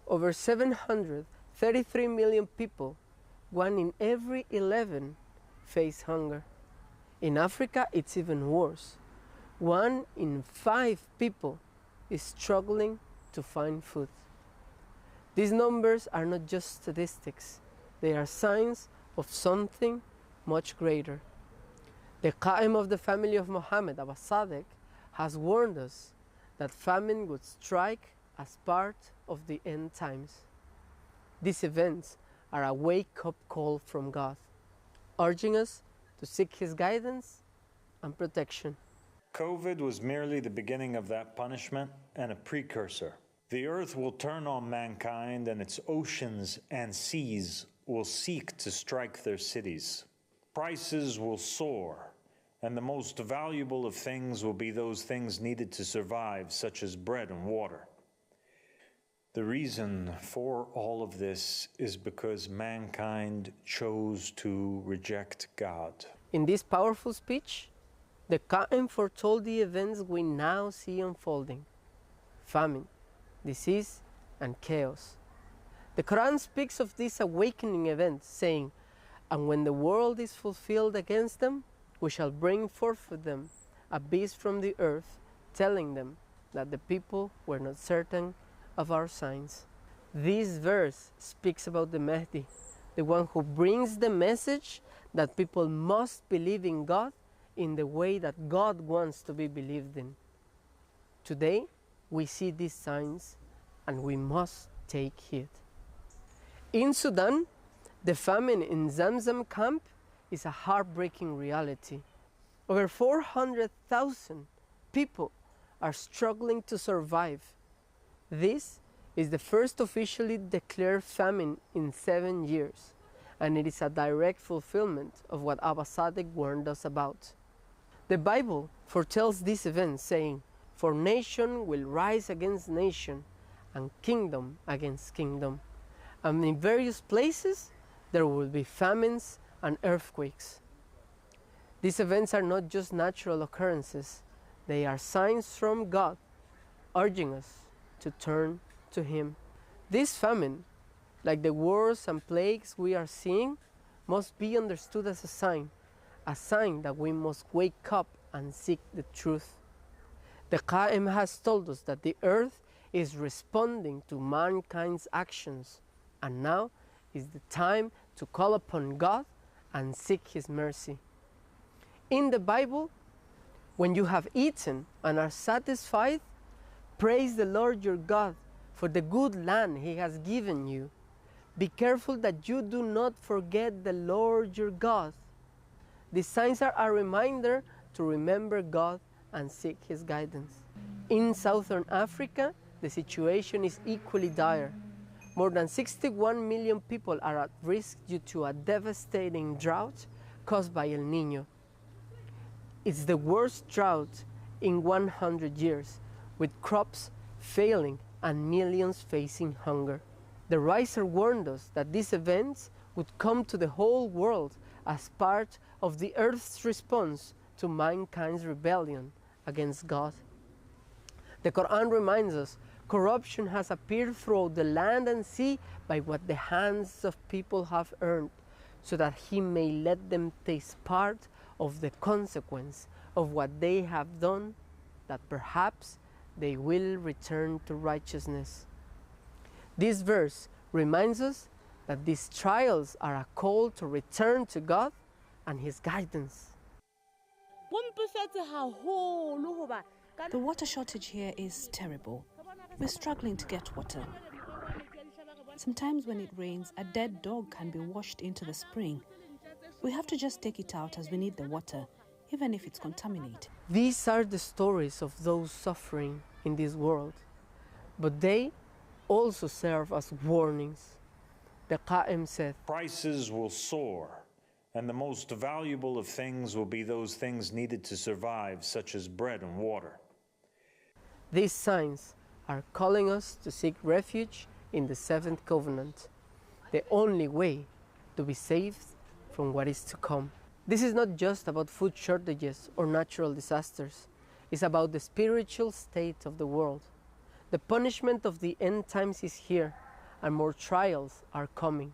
over 733 million people, 1 in every 11, face hunger. In Africa, it's even worse. 1 in 5 people is struggling to find food. These numbers are not just statistics. They are signs of something much greater. The Qa'im of the family of Muhammad, Aba Sadiq, has warned us that famine would strike as part of the end times. These events are a wake-up call from God, urging us to seek His guidance and protection. COVID was merely the beginning of that punishment and a precursor. The earth will turn on mankind, and its oceans and seas will seek to strike their cities. Prices will soar, and the most valuable of things will be those things needed to survive, such as bread and water. The reason for all of this is because mankind chose to reject God. In this powerful speech, the Qa'im foretold the events we now see unfolding: famine, disease, and chaos. The Quran speaks of these awakening events, saying, "And when the world is fulfilled against them, we shall bring forth for them a beast from the earth, telling them that the people were not certain of our signs." This verse speaks about the Mahdi, the one who brings the message that people must believe in God in the way that God wants to be believed in. Today, we see these signs and we must take heed. In Sudan, the famine in Zamzam camp is a heartbreaking reality. Over 400,000 people are struggling to survive. This is the first officially declared famine in 7 years, and it is a direct fulfillment of what Abba Sadiq warned us about. The Bible foretells this event, saying, "For nation will rise against nation, and kingdom against kingdom. And in various places there will be famines and earthquakes." These events are not just natural occurrences, they are signs from God urging us to turn to Him. This famine, like the wars and plagues we are seeing, must be understood as a sign that we must wake up and seek the truth. The Qa'im has told us that the earth is responding to mankind's actions, and now is the time to call upon God and seek His mercy. In the Bible, when you have eaten and are satisfied, praise the Lord your God for the good land He has given you. Be careful that you do not forget the Lord your God. These signs are a reminder to remember God and seek His guidance. In Southern Africa, the situation is equally dire. More than 61 million people are at risk due to a devastating drought caused by El Niño. It's the worst drought in 100 years, with crops failing and millions facing hunger. The Riser warned us that these events would come to the whole world as part of the earth's response to mankind's rebellion against God. The Quran reminds us corruption has appeared throughout the land and sea by what the hands of people have earned, so that He may let them taste part of the consequence of what they have done, that perhaps they will return to righteousness. This verse reminds us that these trials are a call to return to God and His guidance. The water shortage here is terrible. We're struggling to get water. Sometimes when it rains, a dead dog can be washed into the spring. We have to just take it out as we need the water, even if it's contaminated. These are the stories of those suffering in this world, but they also serve as warnings. The Qa'im said, "Prices will soar, and the most valuable of things will be those things needed to survive, such as bread and water." These signs are calling us to seek refuge in the seventh covenant, the only way to be saved from what is to come. This is not just about food shortages or natural disasters. It's about the spiritual state of the world. The punishment of the end times is here, and more trials are coming.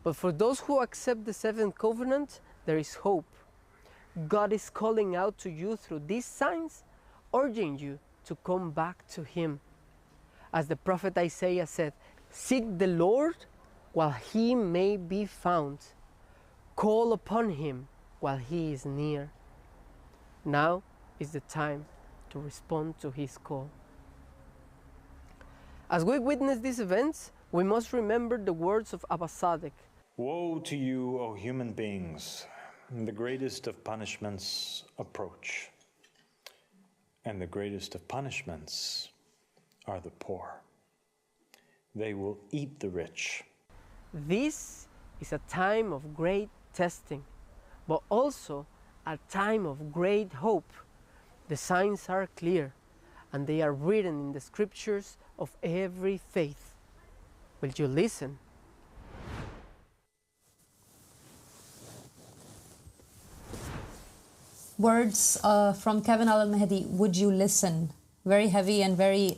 But for those who accept the seventh covenant, there is hope. God is calling out to you through these signs, urging you to come back to Him. As the prophet Isaiah said, "Seek the Lord while He may be found. Call upon Him while He is near." Now is the time to respond to His call. As we witness these events, we must remember the words of Abba Sadiq. Woe to you, O human beings! The greatest of punishments approach. And the greatest of punishments are the poor. They will eat the rich. This is a time of great testing, but also a time of great hope. The signs are clear, and they are written in the scriptures of every faith. Will you listen? Words from Kevin Al-Mahdi, would you listen? Very heavy and very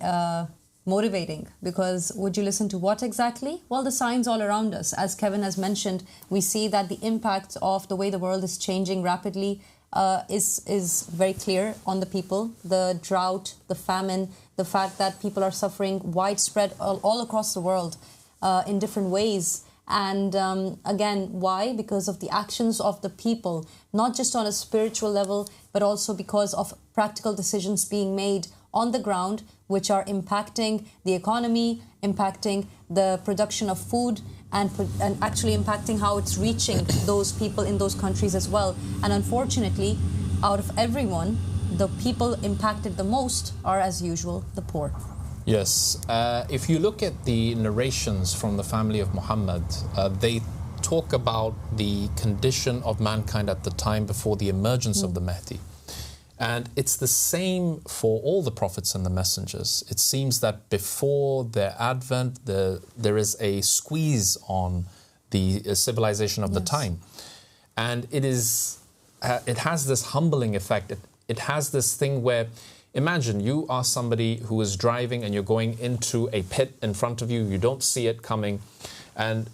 motivating, because would you listen to what exactly? Well, the signs all around us. As Kevin has mentioned, we see that the impact of the way the world is changing rapidly is very clear on the people. The drought, the famine, the fact that people are suffering widespread all across the world in different ways. And again, why? Because of the actions of the people, not just on a spiritual level, but also because of practical decisions being made on the ground, which are impacting the economy, impacting the production of food, and actually impacting how it's reaching those people in those countries as well. And unfortunately, out of everyone, the people impacted the most are, as usual, the poor. Yes. If you look at the narrations from the family of Muhammad, they talk about the condition of mankind at the time before the emergence of the Mahdi. And it's the same for all the prophets and the messengers. It seems that before their advent, there is a squeeze on the civilization of the time. And it has this humbling effect. It has this thing where, imagine you are somebody who is driving and you're going into a pit in front of you, you don't see it coming, and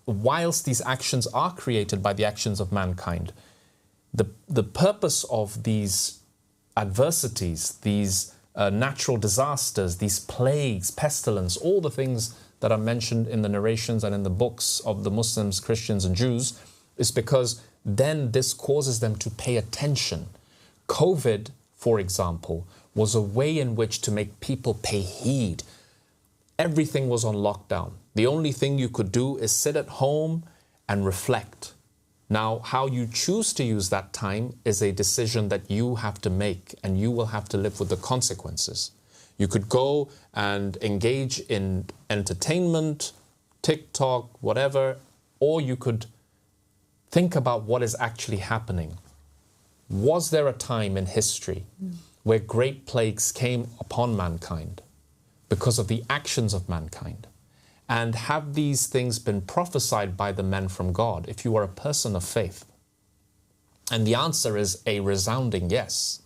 whilst these actions are created by the actions of mankind, the purpose of these adversities, these natural disasters, these plagues, pestilence, all the things that are mentioned in the narrations and in the books of the Muslims, Christians and Jews, is because then this causes them to pay attention. COVID, for example, was a way in which to make people pay heed. Everything was on lockdown. The only thing you could do is sit at home and reflect. Now, how you choose to use that time is a decision that you have to make, and you will have to live with the consequences. You could go and engage in entertainment, TikTok, whatever, or you could think about what is actually happening. Was there a time in history where great plagues came upon mankind because of the actions of mankind? And have these things been prophesied by the men from God, if you are a person of faith? And the answer is a resounding yes.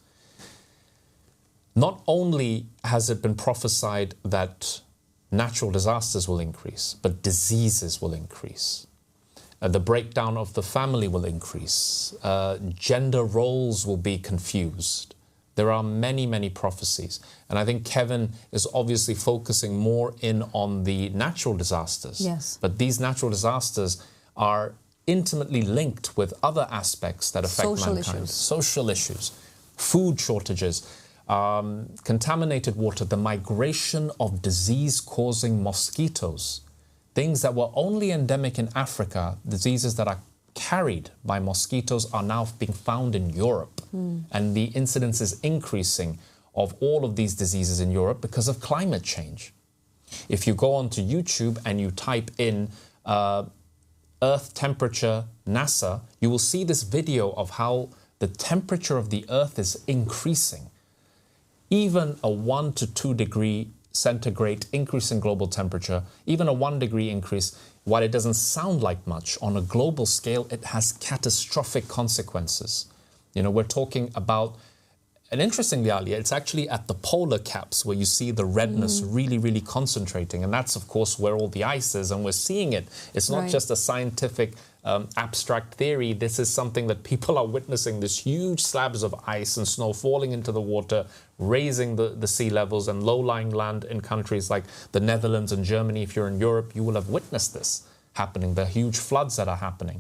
Not only has it been prophesied that natural disasters will increase, but diseases will increase. The breakdown of the family will increase. Gender roles will be confused. There are many, many prophecies. And I think Kevin is obviously focusing more in on the natural disasters. Yes. But these natural disasters are intimately linked with other aspects that affect mankind. Social issues, food shortages, contaminated water, the migration of disease-causing mosquitoes, things that were only endemic in Africa, diseases that are carried by mosquitoes are now being found in Europe. And the incidence is increasing of all of these diseases in Europe because of climate change. If you go onto YouTube and you type in Earth temperature NASA, you will see this video of how the temperature of the Earth is increasing. Even a 1 to 2 degree centigrade increase in global temperature, even a 1 degree increase, while it doesn't sound like much, on a global scale, it has catastrophic consequences. You know, we're talking about, and interestingly, Ailia, it's actually at the polar caps where you see the redness really, really concentrating. And that's, of course, where all the ice is, and we're seeing it. It's not just a scientific abstract theory. This is something that people are witnessing, this huge slabs of ice and snow falling into the water, raising the sea levels, and low-lying land in countries like the Netherlands and Germany. If you're in Europe, you will have witnessed this happening, the huge floods that are happening.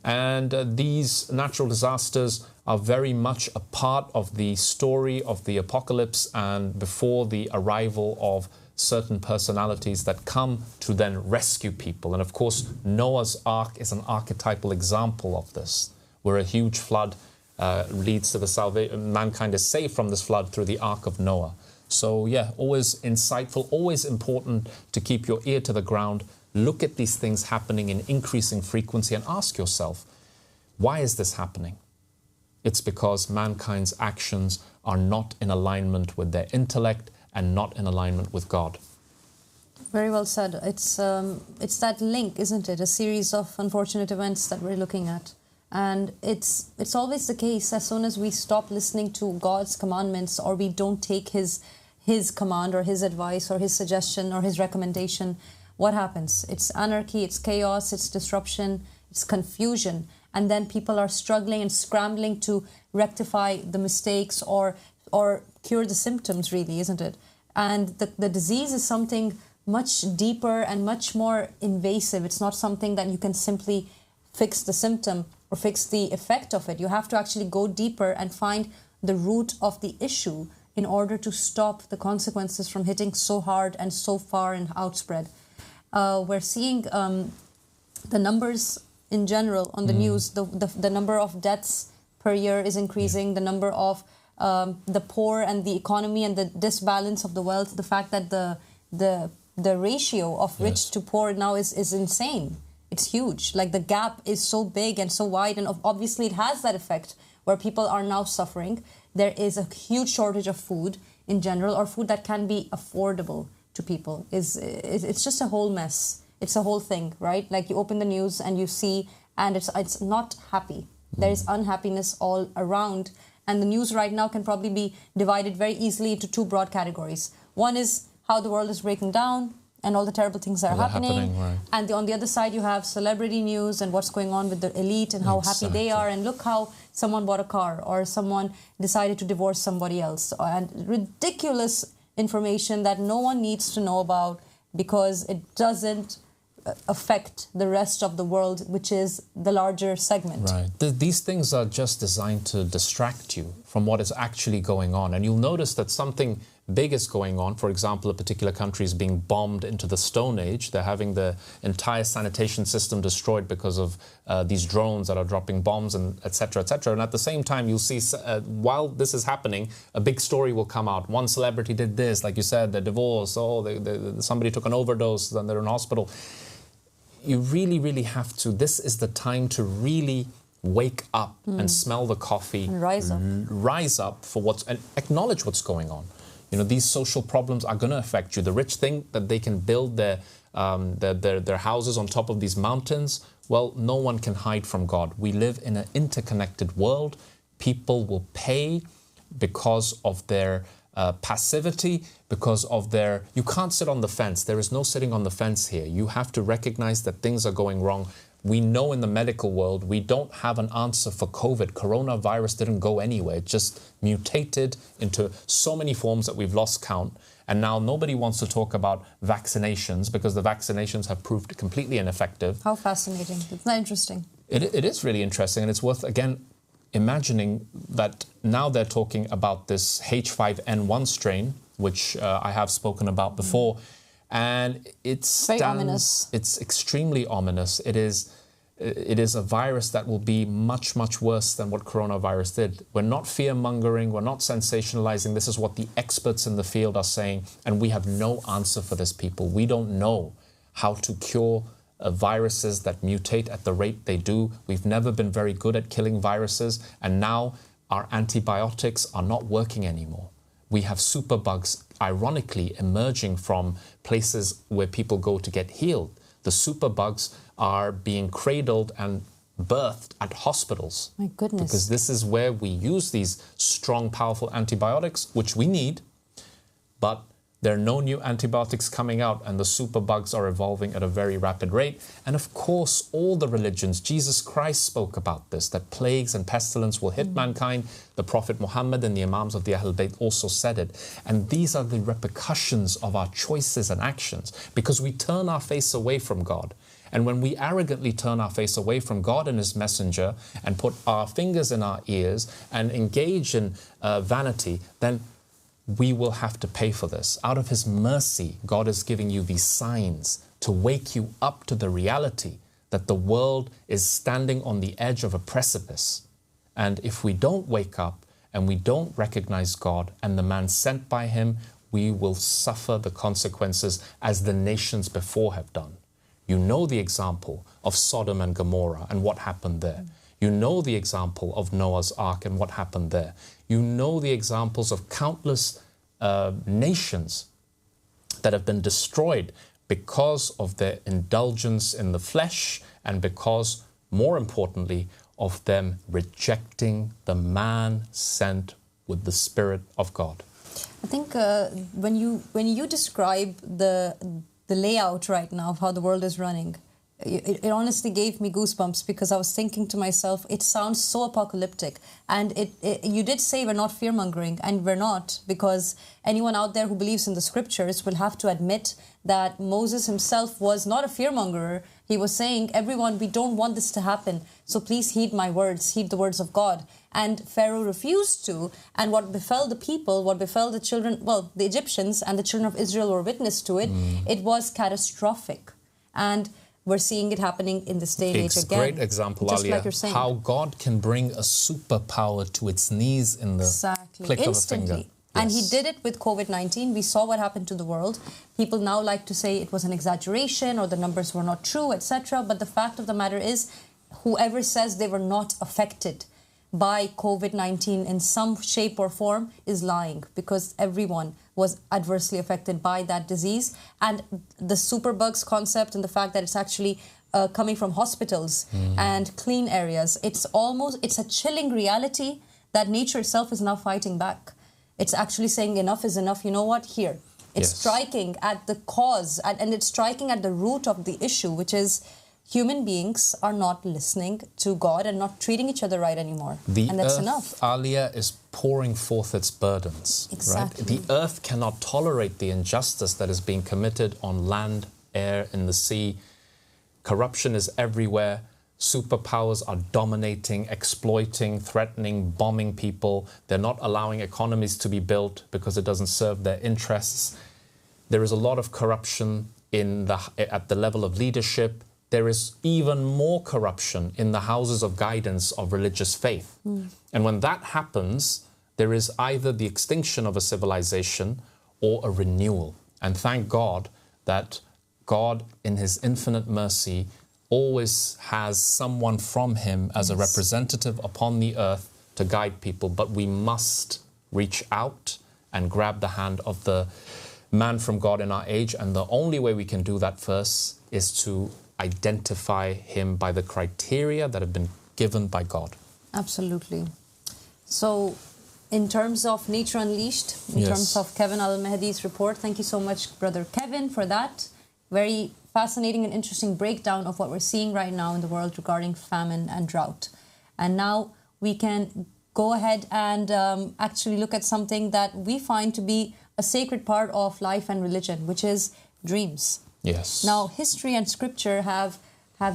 And these natural disasters are very much a part of the story of the apocalypse and before the arrival of certain personalities that come to then rescue people. And of course, Noah's Ark is an archetypal example of this, where a huge flood leads to the salvation. Mankind is saved from this flood through the Ark of Noah. So yeah, always insightful, always important to keep your ear to the ground. Look at these things happening in increasing frequency and ask yourself, why is this happening? It's because mankind's actions are not in alignment with their intellect and not in alignment with God. Very well said. It's that link, isn't it? A series of unfortunate events that we're looking at. And it's always the case, as soon as we stop listening to God's commandments or we don't take his command or his advice or his suggestion or his recommendation, what happens? It's anarchy, it's chaos, it's disruption, it's confusion. And then people are struggling and scrambling to rectify the mistakes or cure the symptoms, really, isn't it? And the disease is something much deeper and much more invasive. It's not something that you can simply fix the symptom or fix the effect of it. You have to actually go deeper and find the root of the issue in order to stop the consequences from hitting so hard and so far and outspread. We're seeing the numbers in general on the news, the number of deaths per year is increasing. The number of the poor and the economy and the disbalance of the wealth, the fact that the ratio of rich to poor now is insane. It's huge. Like the gap is so big and so wide, and obviously it has that effect where people are now suffering. There is a huge shortage of food in general, or food that can be affordable to people. It's just a whole mess. It's a whole thing, right? Like you open the news and you see, and it's not happy. There is unhappiness all around. And the news right now can probably be divided very easily into two broad categories. One is how the world is breaking down and all the terrible things that are happening. Right. And on the other side, you have celebrity news and what's going on with the elite and how happy they are. And look how someone bought a car or someone decided to divorce somebody else. And ridiculous information that no one needs to know about because it doesn't affect the rest of the world, which is the larger segment. Right. These things are just designed to distract you from what is actually going on. And you'll notice that something big is going on. For example, a particular country is being bombed into the Stone Age. They're having the entire sanitation system destroyed because of these drones that are dropping bombs, and et cetera, et cetera. And at the same time, you'll see, while this is happening, a big story will come out. One celebrity did this, like you said, the divorce, somebody took an overdose, then they're in hospital. You really, really have to, this is the time to really wake up and smell the coffee. And rise up. Rise up for and acknowledge what's going on. You know, these social problems are going to affect you. The rich think that they can build their houses on top of these mountains. Well, no one can hide from God. We live in an interconnected world. People will pay because of their passivity, because of their... You can't sit on the fence. There is no sitting on the fence here. You have to recognize that things are going wrong. We know in the medical world, we don't have an answer for COVID. Coronavirus didn't go anywhere. It just mutated into so many forms that we've lost count. And now nobody wants to talk about vaccinations because the vaccinations have proved completely ineffective. How fascinating. Isn't that interesting? It is really interesting. And it's worth, again, imagining that now they're talking about this H5N1 strain, which I have spoken about before. And it's very ominous. It's extremely ominous. It is a virus that will be much, much worse than what coronavirus did. We're not fear-mongering. We're not sensationalizing. This is what the experts in the field are saying. And we have no answer for this, people. We don't know how to cure viruses that mutate at the rate they do. We've never been very good at killing viruses. And now our antibiotics are not working anymore. We have superbugs, ironically, emerging from places where people go to get healed. The superbugs are being cradled and birthed at hospitals. My goodness. Because this is where we use these strong, powerful antibiotics, which we need, but there are no new antibiotics coming out, and the superbugs are evolving at a very rapid rate. And of course, all the religions, Jesus Christ spoke about this, that plagues and pestilence will hit mankind. The Prophet Muhammad and the Imams of the Ahl Bayt also said it. And these are the repercussions of our choices and actions, because we turn our face away from God. And when we arrogantly turn our face away from God and His Messenger and put our fingers in our ears and engage in vanity, then we will have to pay for this. Out of His mercy, God is giving you these signs to wake you up to the reality that the world is standing on the edge of a precipice. And if we don't wake up and we don't recognize God and the man sent by Him, we will suffer the consequences as the nations before have done. You know the example of Sodom and Gomorrah and what happened there. You know the example of Noah's Ark and what happened there. You know the examples of countless nations that have been destroyed because of their indulgence in the flesh and because, more importantly, of them rejecting the man sent with the Spirit of God. I think when you describe the layout right now of how the world is running, it honestly gave me goosebumps, because I was thinking to myself, it sounds so apocalyptic. And you did say we're not fear-mongering, and we're not, because anyone out there who believes in the scriptures will have to admit that Moses himself was not a fear-mongerer. He was saying, everyone, we don't want this to happen, so please heed my words, heed the words of God. And Pharaoh refused to, and what befell the people, what befell the children, well, the Egyptians and the children of Israel were witness to it, it was catastrophic. And we're seeing it happening in this day and age again. Great example, just Alia, like you're saying. how God can bring a superpower to its knees in the click instantly. of a finger. And Yes. he did it with COVID-19. We saw what happened to the world. People now like to say it was an exaggeration or the numbers were not true, etc. But the fact of the matter is, whoever says they were not affected by COVID-19 in some shape or form is lying, because everyone was adversely affected by that disease. And the superbugs concept and the fact that it's actually coming from hospitals and clean areas, it's a chilling reality that nature itself is now fighting back. It's actually saying enough is enough. You know what? Here. It's striking at the cause and it's striking at the root of the issue, which is human beings are not listening to God and not treating each other right anymore. And that's enough. Alia, is pouring forth its burdens. Exactly. Right? The earth cannot tolerate the injustice that is being committed on land, air, in the sea. Corruption is everywhere. Superpowers are dominating, exploiting, threatening, bombing people. They're not allowing economies to be built because it doesn't serve their interests. There is a lot of corruption at the level of leadership. There is even more corruption in the houses of guidance of religious faith. And when that happens, there is either the extinction of a civilization or a renewal. And thank God that God, in His infinite mercy, always has someone from Him as a representative upon the earth to guide people. But we must reach out and grab the hand of the man from God in our age. And the only way we can do that first is to identify him by the criteria that have been given by God. Absolutely. So, in terms of Nature Unleashed, in terms of Kevin Al-Mahdi's report, thank you so much, Brother Kevin, for that. Very fascinating and interesting breakdown of what we're seeing right now in the world regarding famine and drought. And now we can go ahead and actually look at something that we find to be a sacred part of life and religion, which is dreams. Yes. Now, history and scripture have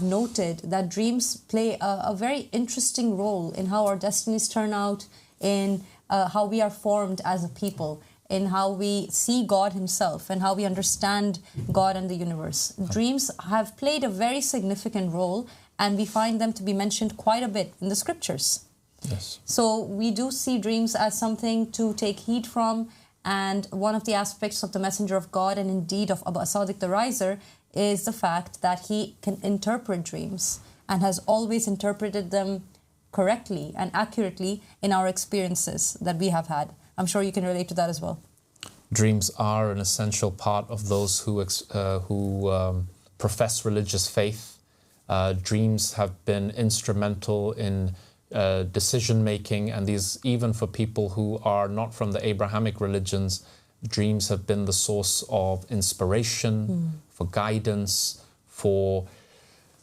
noted that dreams play a very interesting role in how our destinies turn out, in how we are formed as a people, in how we see God Himself and how we understand God and the universe. Dreams have played a very significant role, and we find them to be mentioned quite a bit in the scriptures. Yes. So we do see dreams as something to take heed from, and one of the aspects of the Messenger of God and indeed of Aba Al-Sadiq the Riser is the fact that he can interpret dreams and has always interpreted them correctly and accurately in our experiences that we have had. I'm sure you can relate to that as well. Dreams are an essential part of those who profess religious faith. Dreams have been instrumental in decision-making, and these, even for people who are not from the Abrahamic religions, dreams have been the source of inspiration, for guidance, for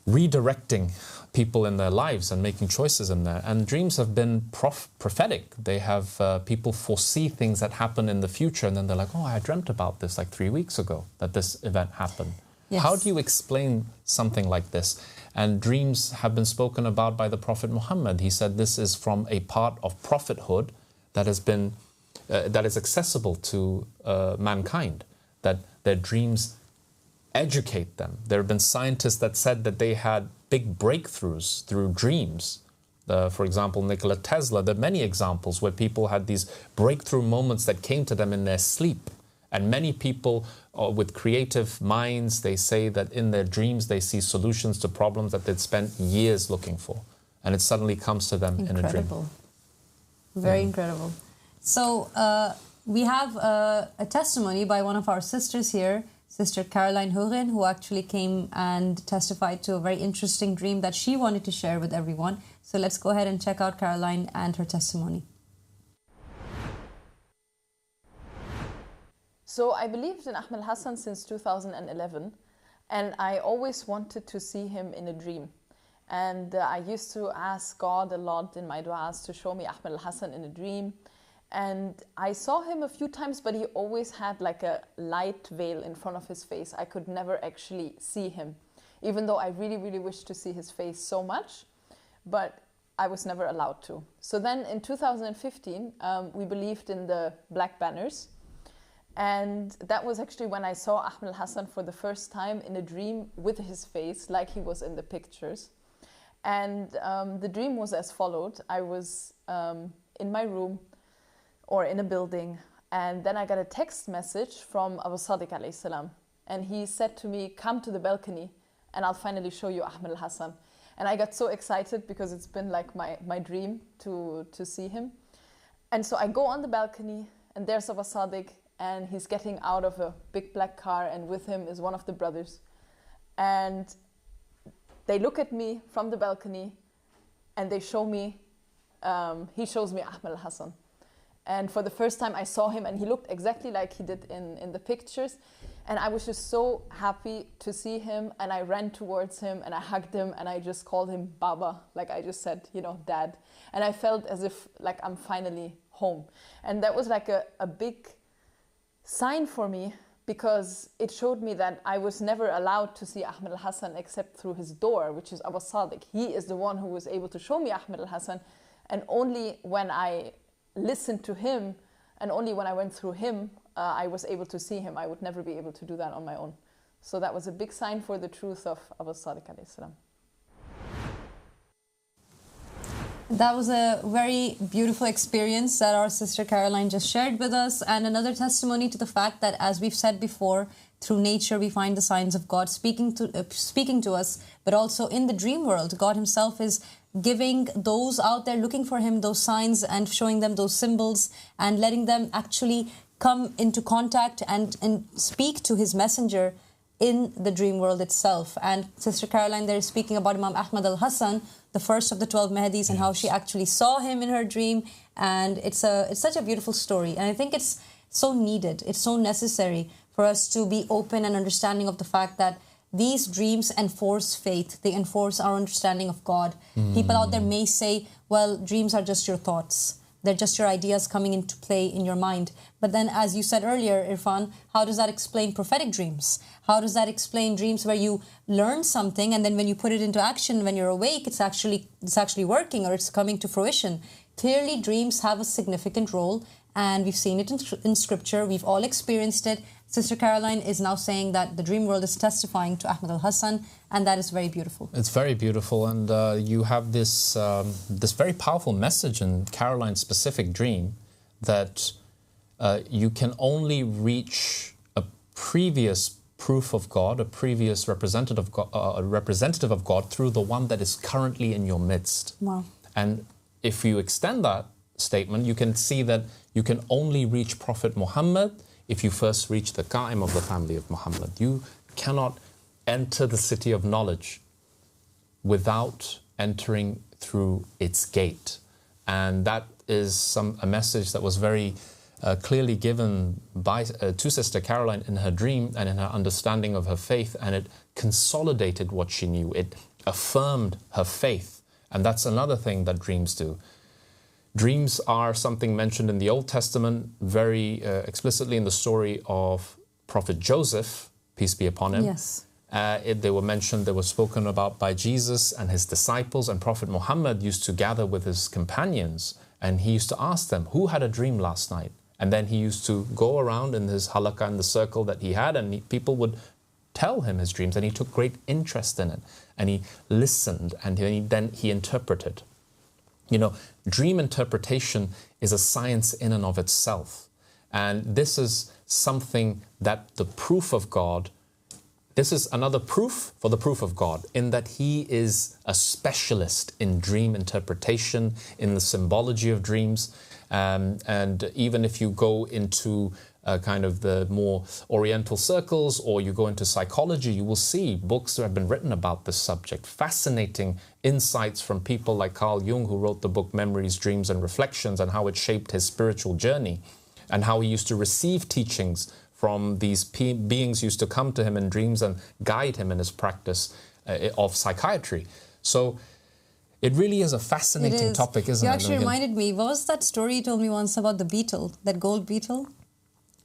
redirecting people in their lives and making choices in there. And dreams have been prophetic. They have people foresee things that happen in the future, and then they're like, oh, I dreamt about this like 3 weeks ago, that this event happened. Yes. How do you explain something like this? And dreams have been spoken about by the Prophet Muhammad. He said this is from a part of prophethood that has been that is accessible to mankind, that their dreams educate them. There have been scientists that said that they had big breakthroughs through dreams. For example, Nikola Tesla, there are many examples where people had these breakthrough moments that came to them in their sleep. And many people with creative minds, they say that in their dreams they see solutions to problems that they'd spent years looking for. And it suddenly comes to them in a dream. Very incredible. So we have a testimony by one of our sisters here, Sister Caroline Horen, who actually came and testified to a very interesting dream that she wanted to share with everyone. So let's go ahead and check out Caroline and her testimony. So I believed in Ahmed Hassan since 2011, and I always wanted to see him in a dream. And I used to ask God a lot in my du'as to show me Ahmed Hassan in a dream. And I saw him a few times, but he always had like a light veil in front of his face. I could never actually see him, even though I really, really wished to see his face so much, but I was never allowed to. So then in 2015, we believed in the black banners. And that was actually when I saw Ahmed Hassan for the first time in a dream with his face, like he was in the pictures. And the dream was as followed. I was in my room or in a building, and then I got a text message from Abu Sadiq alayhi salam. And he said to me, come to the balcony and I'll finally show you Ahmed Hassan. And I got so excited because it's been like my dream to see him. And so I go on the balcony, and there's Abu Sadiq, and he's getting out of a big black car, and with him is one of the brothers. And they look at me from the balcony, and they show me, he shows me Ahmed Hassan. And for the first time I saw him, and he looked exactly like he did in the pictures. And I was just so happy to see him, and I ran towards him, and I hugged him, and I just called him Baba, like I just said, you know, Dad. And I felt as if like I'm finally home. And that was like a big sign for me, because it showed me that I was never allowed to see Ahmed Hassan except through his door, which is Abu Sadiq. He is the one who was able to show me Ahmed Hassan, and only when I listened to him and only when I went through him, I was able to see him. I would never be able to do that on my own. So that was a big sign for the truth of Abu Sadiq alayhi salam. That was a very beautiful experience that our sister Caroline just shared with us, and another testimony to the fact that, as we've said before, through nature we find the signs of God speaking to us, but also in the dream world, God himself is giving those out there looking for him those signs and showing them those symbols and letting them actually come into contact and speak to his messenger in the dream world itself. And Sister Caroline there is speaking about Imam Ahmad al-Hassan, the first of the 12 Mahdis, and how she actually saw him in her dream. And it's such a beautiful story. And I think it's so needed, it's so necessary for us to be open and understanding of the fact that these dreams enforce faith. They enforce our understanding of God. People out there may say, well, dreams are just your thoughts. They're just your ideas coming into play in your mind. But then, as you said earlier, Irfan, how does that explain prophetic dreams? How does that explain dreams where you learn something and then when you put it into action, when you're awake, it's actually working or it's coming to fruition? Clearly, dreams have a significant role, and we've seen it in Scripture. We've all experienced it. Sister Caroline is now saying that the dream world is testifying to Ahmad al-Hassan, and that is very beautiful. It's very beautiful, and you have this very powerful message in Caroline's specific dream that you can only reach a previous proof of God, a previous representative of God through the one that is currently in your midst. Wow. And if you extend that statement, you can see that you can only reach Prophet Muhammad if you first reach the Qa'im of the family of Muhammad. You cannot enter the city of knowledge without entering through its gate. And that is a message that was very clearly given to Sister Caroline in her dream and in her understanding of her faith, and it consolidated what she knew. It affirmed her faith. And that's another thing that dreams do. Dreams are something mentioned in the Old Testament very explicitly in the story of Prophet Joseph, peace be upon him. Yes. They were mentioned, they were spoken about by Jesus and his disciples, and Prophet Muhammad used to gather with his companions and he used to ask them, who had a dream last night? And then he used to go around in his halaqah, in the circle that he had, and people would tell him his dreams, and he took great interest in it. And he listened, and then he interpreted. You know, dream interpretation is a science in and of itself. And this is something that the proof of God, this is another proof for the proof of God, in that he is a specialist in dream interpretation, in the symbology of dreams. And even if you go into kind of the more Oriental circles, or you go into psychology, you will see books that have been written about this subject. Fascinating insights from people like Carl Jung, who wrote the book Memories, Dreams and Reflections, and how it shaped his spiritual journey, and how he used to receive teachings from these beings used to come to him in dreams and guide him in his practice of psychiatry. So it really is a fascinating topic, isn't it? You actually reminded me, what was that story you told me once about the beetle, that gold beetle?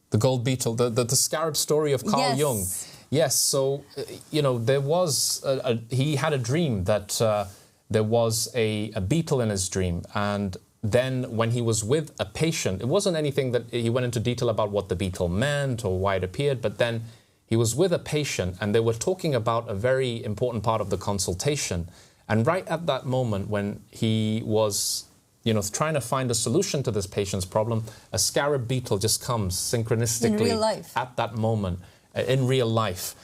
The gold beetle, the scarab story of Carl Jung. Yes, so, you know, there was, he had a dream that there was a beetle in his dream, and then when he was with a patient, it wasn't anything that he went into detail about what the beetle meant or why it appeared, but then he was with a patient and they were talking about a very important part of the consultation. And right at that moment when he was, trying to find a solution to this patient's problem, a scarab beetle just comes synchronistically in real life. At that moment, in real life.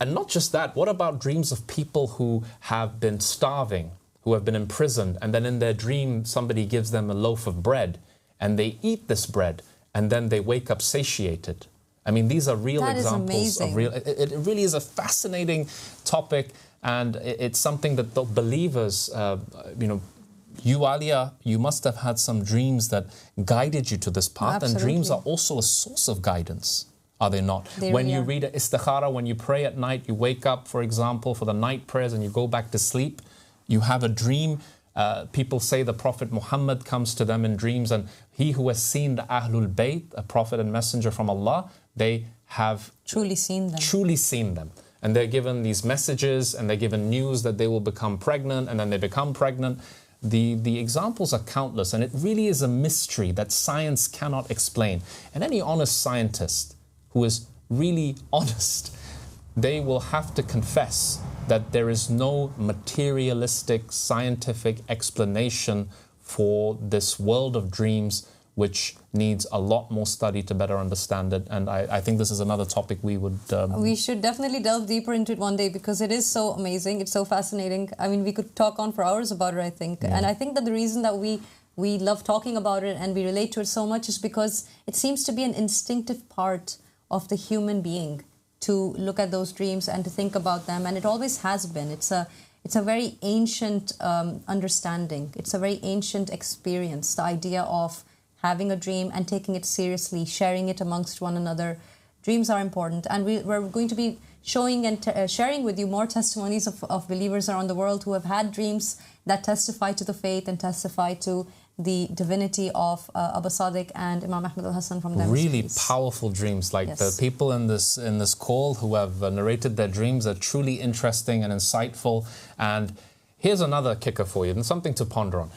And not just that, what about dreams of people who have been starving, who have been imprisoned, and then in their dream somebody gives them a loaf of bread and they eat this bread and then they wake up satiated. I mean, these are real examples of real. It really is a fascinating topic, and it's something that the believers, you, Ailia, you must have had some dreams that guided you to this path. Absolutely. And dreams are also a source of guidance, are they not? They when really you are. read istikhara, when you pray at night, you wake up, for example, for the night prayers and you go back to sleep, you have a dream. People say the Prophet Muhammad comes to them in dreams, and he who has seen the Ahlul Bayt, a prophet and messenger from Allah, they have Truly seen them. And they're given these messages and they're given news that they will become pregnant, and then they become pregnant. The examples are countless, and it really is a mystery that science cannot explain. And any honest scientist who is really honest, they will have to confess that there is no materialistic scientific explanation for this world of dreams, which needs a lot more study to better understand it. And I think this is another topic we would... We should definitely delve deeper into it one day, because it is so amazing. It's so fascinating. I mean, we could talk on for hours about it, I think. Yeah. And I think that the reason that we love talking about it and we relate to it so much is because it seems to be an instinctive part of the human being to look at those dreams and to think about them. And it always has been. It's a very ancient understanding. It's a very ancient experience, the idea of having a dream and taking it seriously, sharing it amongst one another. Dreams are important, and we're going to be showing and sharing with you more testimonies of believers around the world who have had dreams that testify to the faith and testify to the divinity of Aba Sadiq and Imam Ahmad al-Hassan from them. Really powerful dreams. Like yes. The people in this call who have narrated their dreams are truly interesting and insightful. And here's another kicker for you, and something to ponder on.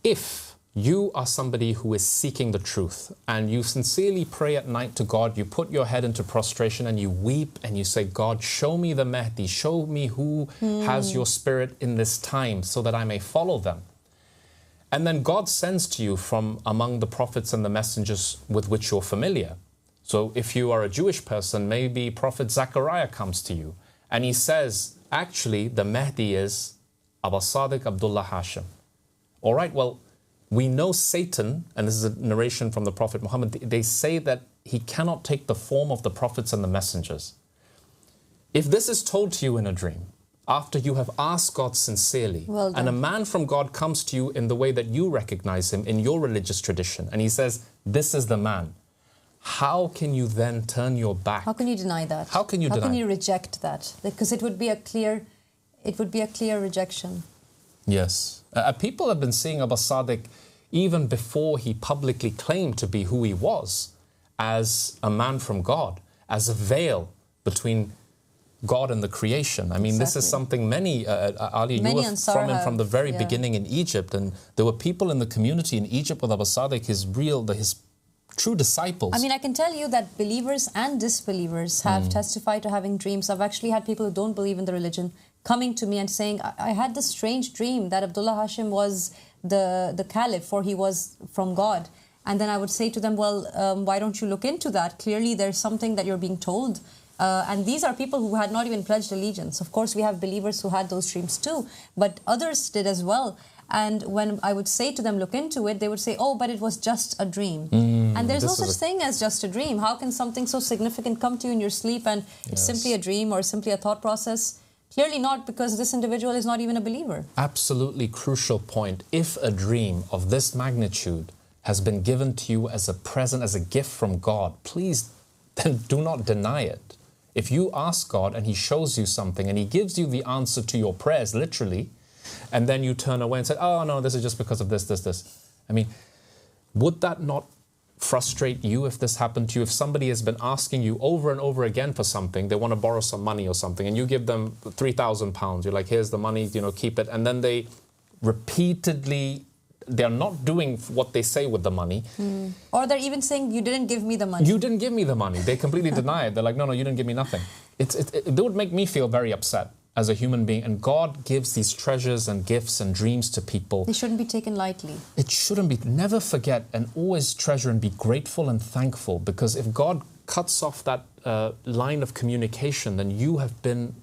If you are somebody who is seeking the truth and you sincerely pray at night to God, you put your head into prostration and you weep and you say, God, show me the Mahdi, show me who has your spirit in this time so that I may follow them. And then God sends to you from among the prophets and the messengers with which you're familiar. So if you are a Jewish person, maybe Prophet Zechariah comes to you and he says, actually, the Mahdi is Aba Sadiq Abdullah Hashem. All right, well, we know Satan, and this is a narration from the Prophet Muhammad, they say that he cannot take the form of the prophets and the messengers. If this is told to you in a dream, after you have asked God sincerely, and a man from God comes to you in the way that you recognize him in your religious tradition, and he says, this is the man, how can you then turn your back? How can you deny that? How can you deny? How can you reject that? Because it would be a clear rejection. Yes. People have been seeing Aba Sadiq even before he publicly claimed to be who he was, as a man from God, as a veil between God and the creation. I mean, this is something many, Ailia, you were from him from the very beginning in Egypt, and there were people in the community in Egypt with Aba Sadiq, his true disciples. I mean, I can tell you that believers and disbelievers have testified to having dreams. I've actually had people who don't believe in the religion coming to me and saying, I had this strange dream that Abdullah Hashem was the caliph, for he was from God. And then I would say to them, well, why don't you look into that? Clearly there's something that you're being told. And these are people who had not even pledged allegiance. Of course, we have believers who had those dreams too, but others did as well. And when I would say to them, look into it, they would say, oh, but it was just a dream. And there's no such thing as just a dream. How can something so significant come to you in your sleep and it's simply a dream or simply a thought process? Clearly not, because this individual is not even a believer. Absolutely crucial point. If a dream of this magnitude has been given to you as a present, as a gift from God, please then do not deny it. If you ask God and He shows you something and He gives you the answer to your prayers, literally, and then you turn away and say, oh no, this is just because of this. I mean, would that not frustrate you if this happened to you? If somebody has been asking you over and over again for something, they want to borrow some money or something, and you give them £3,000, you're like, here's the money, keep it, and then they repeatedly they're not doing what they say with the money. Or they're even saying, you didn't give me the money. You didn't give me the money. They completely deny it. They're like, no, you didn't give me nothing. It would make me feel very upset as a human being. And God gives these treasures and gifts and dreams to people. They shouldn't be taken lightly. It shouldn't be. Never forget and always treasure and be grateful and thankful, because if God cuts off that line of communication, then you have been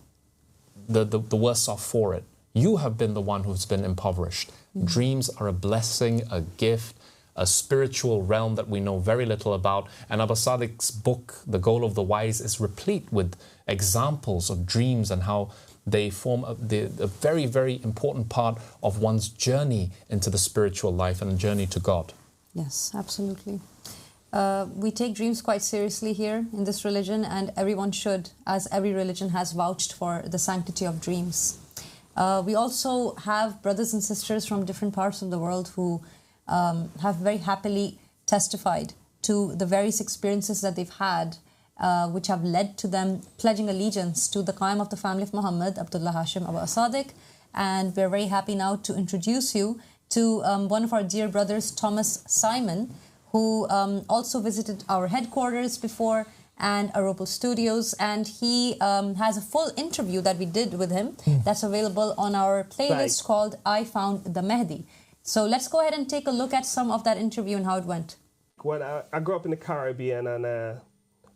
the worse off for it. You have been the one who's been impoverished. Dreams are a blessing, a gift, a spiritual realm that we know very little about. And Aba Sadiq's book, The Goal of the Wise, is replete with examples of dreams and how they form a very, very important part of one's journey into the spiritual life and the journey to God. Yes, absolutely. We take dreams quite seriously here in this religion, and everyone should, as every religion has vouched for the sanctity of dreams. We also have brothers and sisters from different parts of the world who have very happily testified to the various experiences that they've had, which have led to them pledging allegiance to the Qaim of the family of Muhammad, Abdullah Hashem Aba Al-Sadiq. And we're very happy now to introduce you to one of our dear brothers, Thomas Simon, who also visited our headquarters before and AROPL Studios, and he has a full interview that we did with him that's available on our playlist called I Found The Mahdi. So let's go ahead and take a look at some of that interview and how it went. When I grew up in the Caribbean, and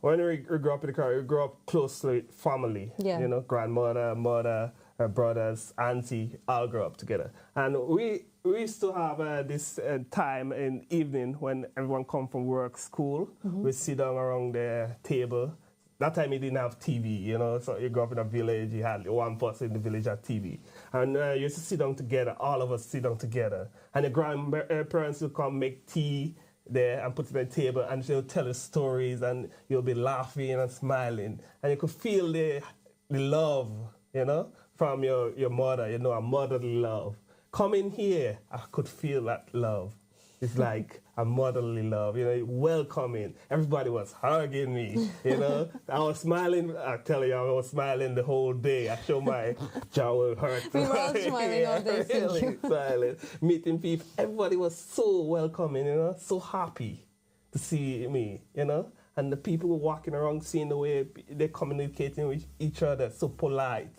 when we grew up in the Caribbean, we grew up close to family. Yeah. You know, grandmother, mother, brothers, auntie, all grew up together. And we used to have this time in evening when everyone come from work, school. We sit down around the table. That time you didn't have TV, you know, so you grew up in a village, you had one person in the village had TV. And you used to sit down together, all of us sit down together. And the grandparents would come make tea there and put it on the table, and they'll tell us stories, and you'll be laughing and smiling. And you could feel the love, you know, from your mother, you know, a motherly love. Coming here, I could feel that love. It's like a motherly love, you know, welcoming. Everybody was hugging me, you know. I was smiling. I tell you, I was smiling the whole day. I show my jaw will hurt. We were all smiling all day, really thank you. smiling. Meeting people. Everybody was so welcoming, you know, so happy to see me, you know. And the people were walking around, seeing the way they're communicating with each other, so polite,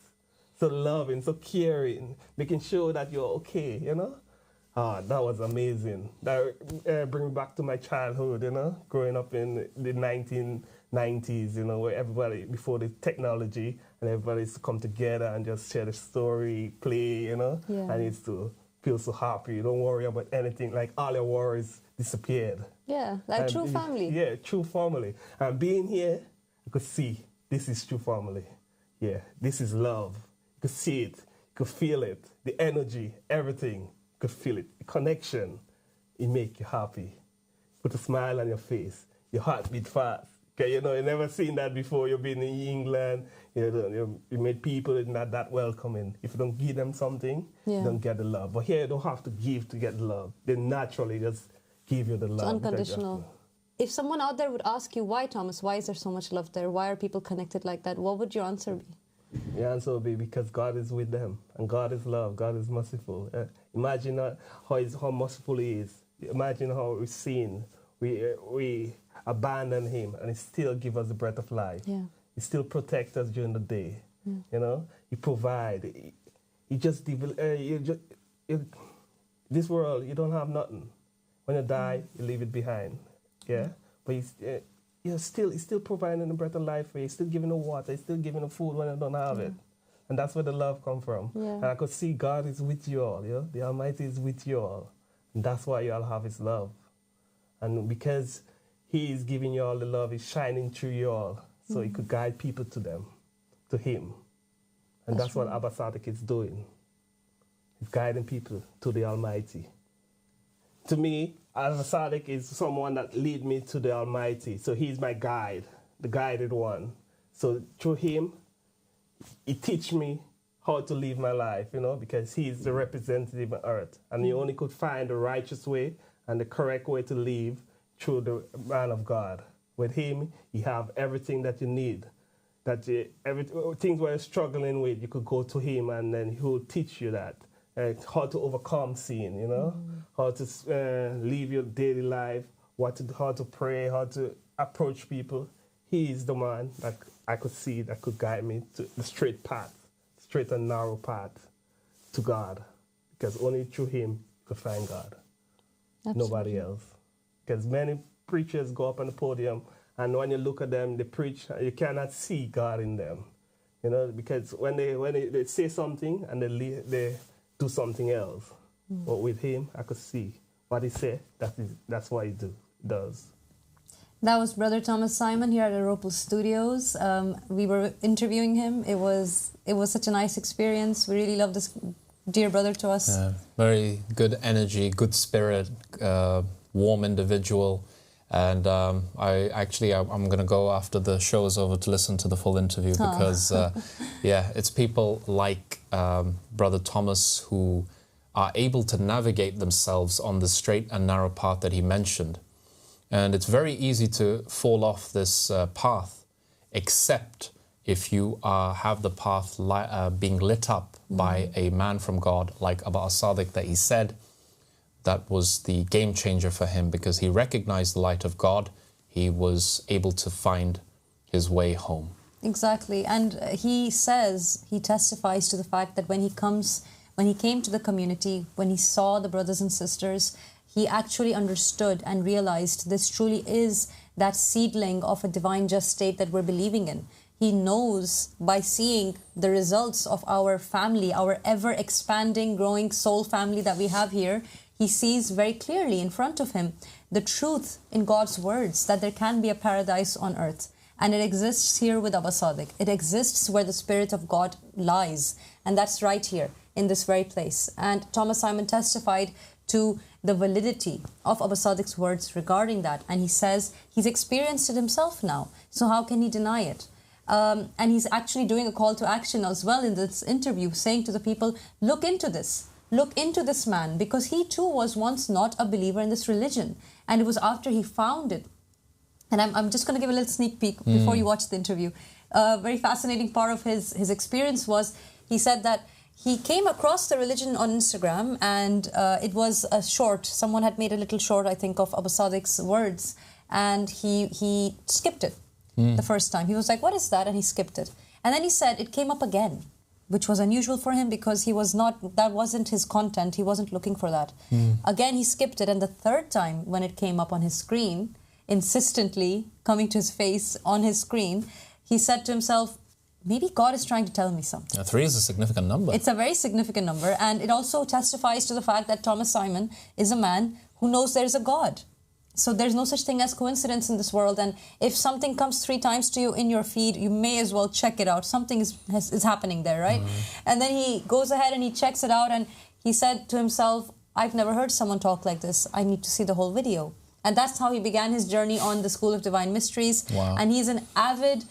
so loving, so caring, making sure that you're okay, you know. That was amazing. That brings me back to my childhood, you know, growing up in the 1990s, you know, where everybody, before the technology, and everybody used to come together and just share the story, play, you know, and it's to feel so happy. You don't worry about anything, like all your worries disappeared. Yeah, like true family. Yeah, true family. And being here, you could see this is true family. Yeah, this is love. You could see it, you could feel it, the energy, everything. Could feel it, the connection, it make you happy. Put a smile on your face, your heart beat fast. Okay, you know, you never seen that before. You've been in England, you made people not that welcoming. If you don't give them something, you don't get the love. But here you don't have to give to get the love. They naturally just give you the love. It's unconditional. If someone out there would ask you, why, Thomas, why is there so much love there? Why are people connected like that? What would your answer be? The answer will be because God is with them, and God is love, God is merciful. Imagine how merciful He is. Imagine how we've seen, we abandon Him, and He still gives us the breath of life. Yeah. He still protects us during the day. You know, He provides. He just, this world, you don't have nothing. When you die, you leave it behind. Yeah, but He's still providing the breath of life for you. He's still giving the water. He's still giving the food when you don't have it. And that's where the love comes from. Yeah. And I could see God is with you all. You know? The Almighty is with you all. And that's why you all have His love. And because He is giving you all the love, He's shining through you all. So He could guide people to Him. And that's what Aba Sadiq is doing. He's guiding people to the Almighty. To me, Aba Sadiq is someone that leads me to the Almighty. So he's my guide, the guided one. So through him, he teaches me how to live my life, you know, because he's the representative on earth. And you only could find the righteous way and the correct way to live through the man of God. With him, you have everything that you need. Things where you're struggling with, you could go to him and then he will teach you that. how to overcome sin, you know, how to live your daily life, how to pray, how to approach people. He is the man that I could see that could guide me to the straight path, straight and narrow path to God, because only through him you could find God. Absolutely. Nobody else. Because many preachers go up on the podium, and when you look at them, they preach, you cannot see God in them. You know, because when they say something and they do something else. But with him, I could see what he said, that's what he does. That was Brother Thomas Simon here at AROPL Studios. We were interviewing him. It was such a nice experience. We really love this dear brother to us. Very good energy, good spirit, warm individual. And I'm going to go after the show is over to listen to the full interview because, it's people like Brother Thomas who are able to navigate themselves on the straight and narrow path that he mentioned. And it's very easy to fall off this path, except if you have the path being lit up by a man from God like Aba Al-Sadiq that he said. That was the game changer for him because he recognized the light of God. He was able to find his way home. Exactly. And he testifies to the fact that when he came to the community, when he saw the brothers and sisters, he actually understood and realized this truly is that seedling of a divine just state that we're believing in. He knows by seeing the results of our family, our ever-expanding, growing soul family that we have here, he sees very clearly in front of him the truth in God's words that there can be a paradise on earth. And it exists here with Aba Sadiq. It exists where the Spirit of God lies. And that's right here in this very place. And Thomas Simon testified to the validity of Aba Sadiq's words regarding that. And he says he's experienced it himself now. So how can he deny it? And he's actually doing a call to action as well in this interview, saying to the people, look into this. Look into this man, because he too was once not a believer in this religion. And it was after he found it. And I'm just going to give a little sneak peek before you watch the interview. A very fascinating part of his experience was, he said that he came across the religion on Instagram, and it was a short. Someone had made a little short, I think, of Aba Sadiq's words. And he skipped it the first time. He was like, what is that? And he skipped it. And then he said it came up again, which was unusual for him because that wasn't his content. He wasn't looking for that. Again, he skipped it. And the third time when it came up on his screen, insistently coming to his face on his screen, he said to himself, maybe God is trying to tell me something. 3 is a significant number. It's a very significant number. And it also testifies to the fact that Thomas Simon is a man who knows there's a God. So there's no such thing as coincidence in this world. And if something comes 3 times to you in your feed, you may as well check it out. Something is happening there, right? And then he goes ahead and he checks it out. And he said to himself, I've never heard someone talk like this. I need to see the whole video. And that's how he began his journey on the School of Divine Mysteries. Wow. And he's an avid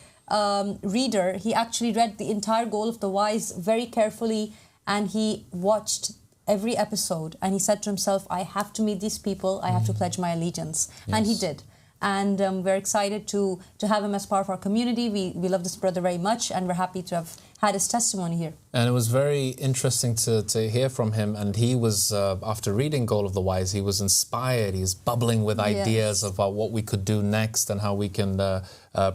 reader. He actually read the entire Goal of the Wise very carefully. And he watched every episode, and he said to himself, I have to meet these people, I have to pledge my allegiance. Yes. And he did. And we're excited to have him as part of our community. We love this brother very much, and we're happy to have had his testimony here. And it was very interesting to hear from him. And he was, after reading Goal of the Wise, he was inspired. He was bubbling with ideas about what we could do next and how we can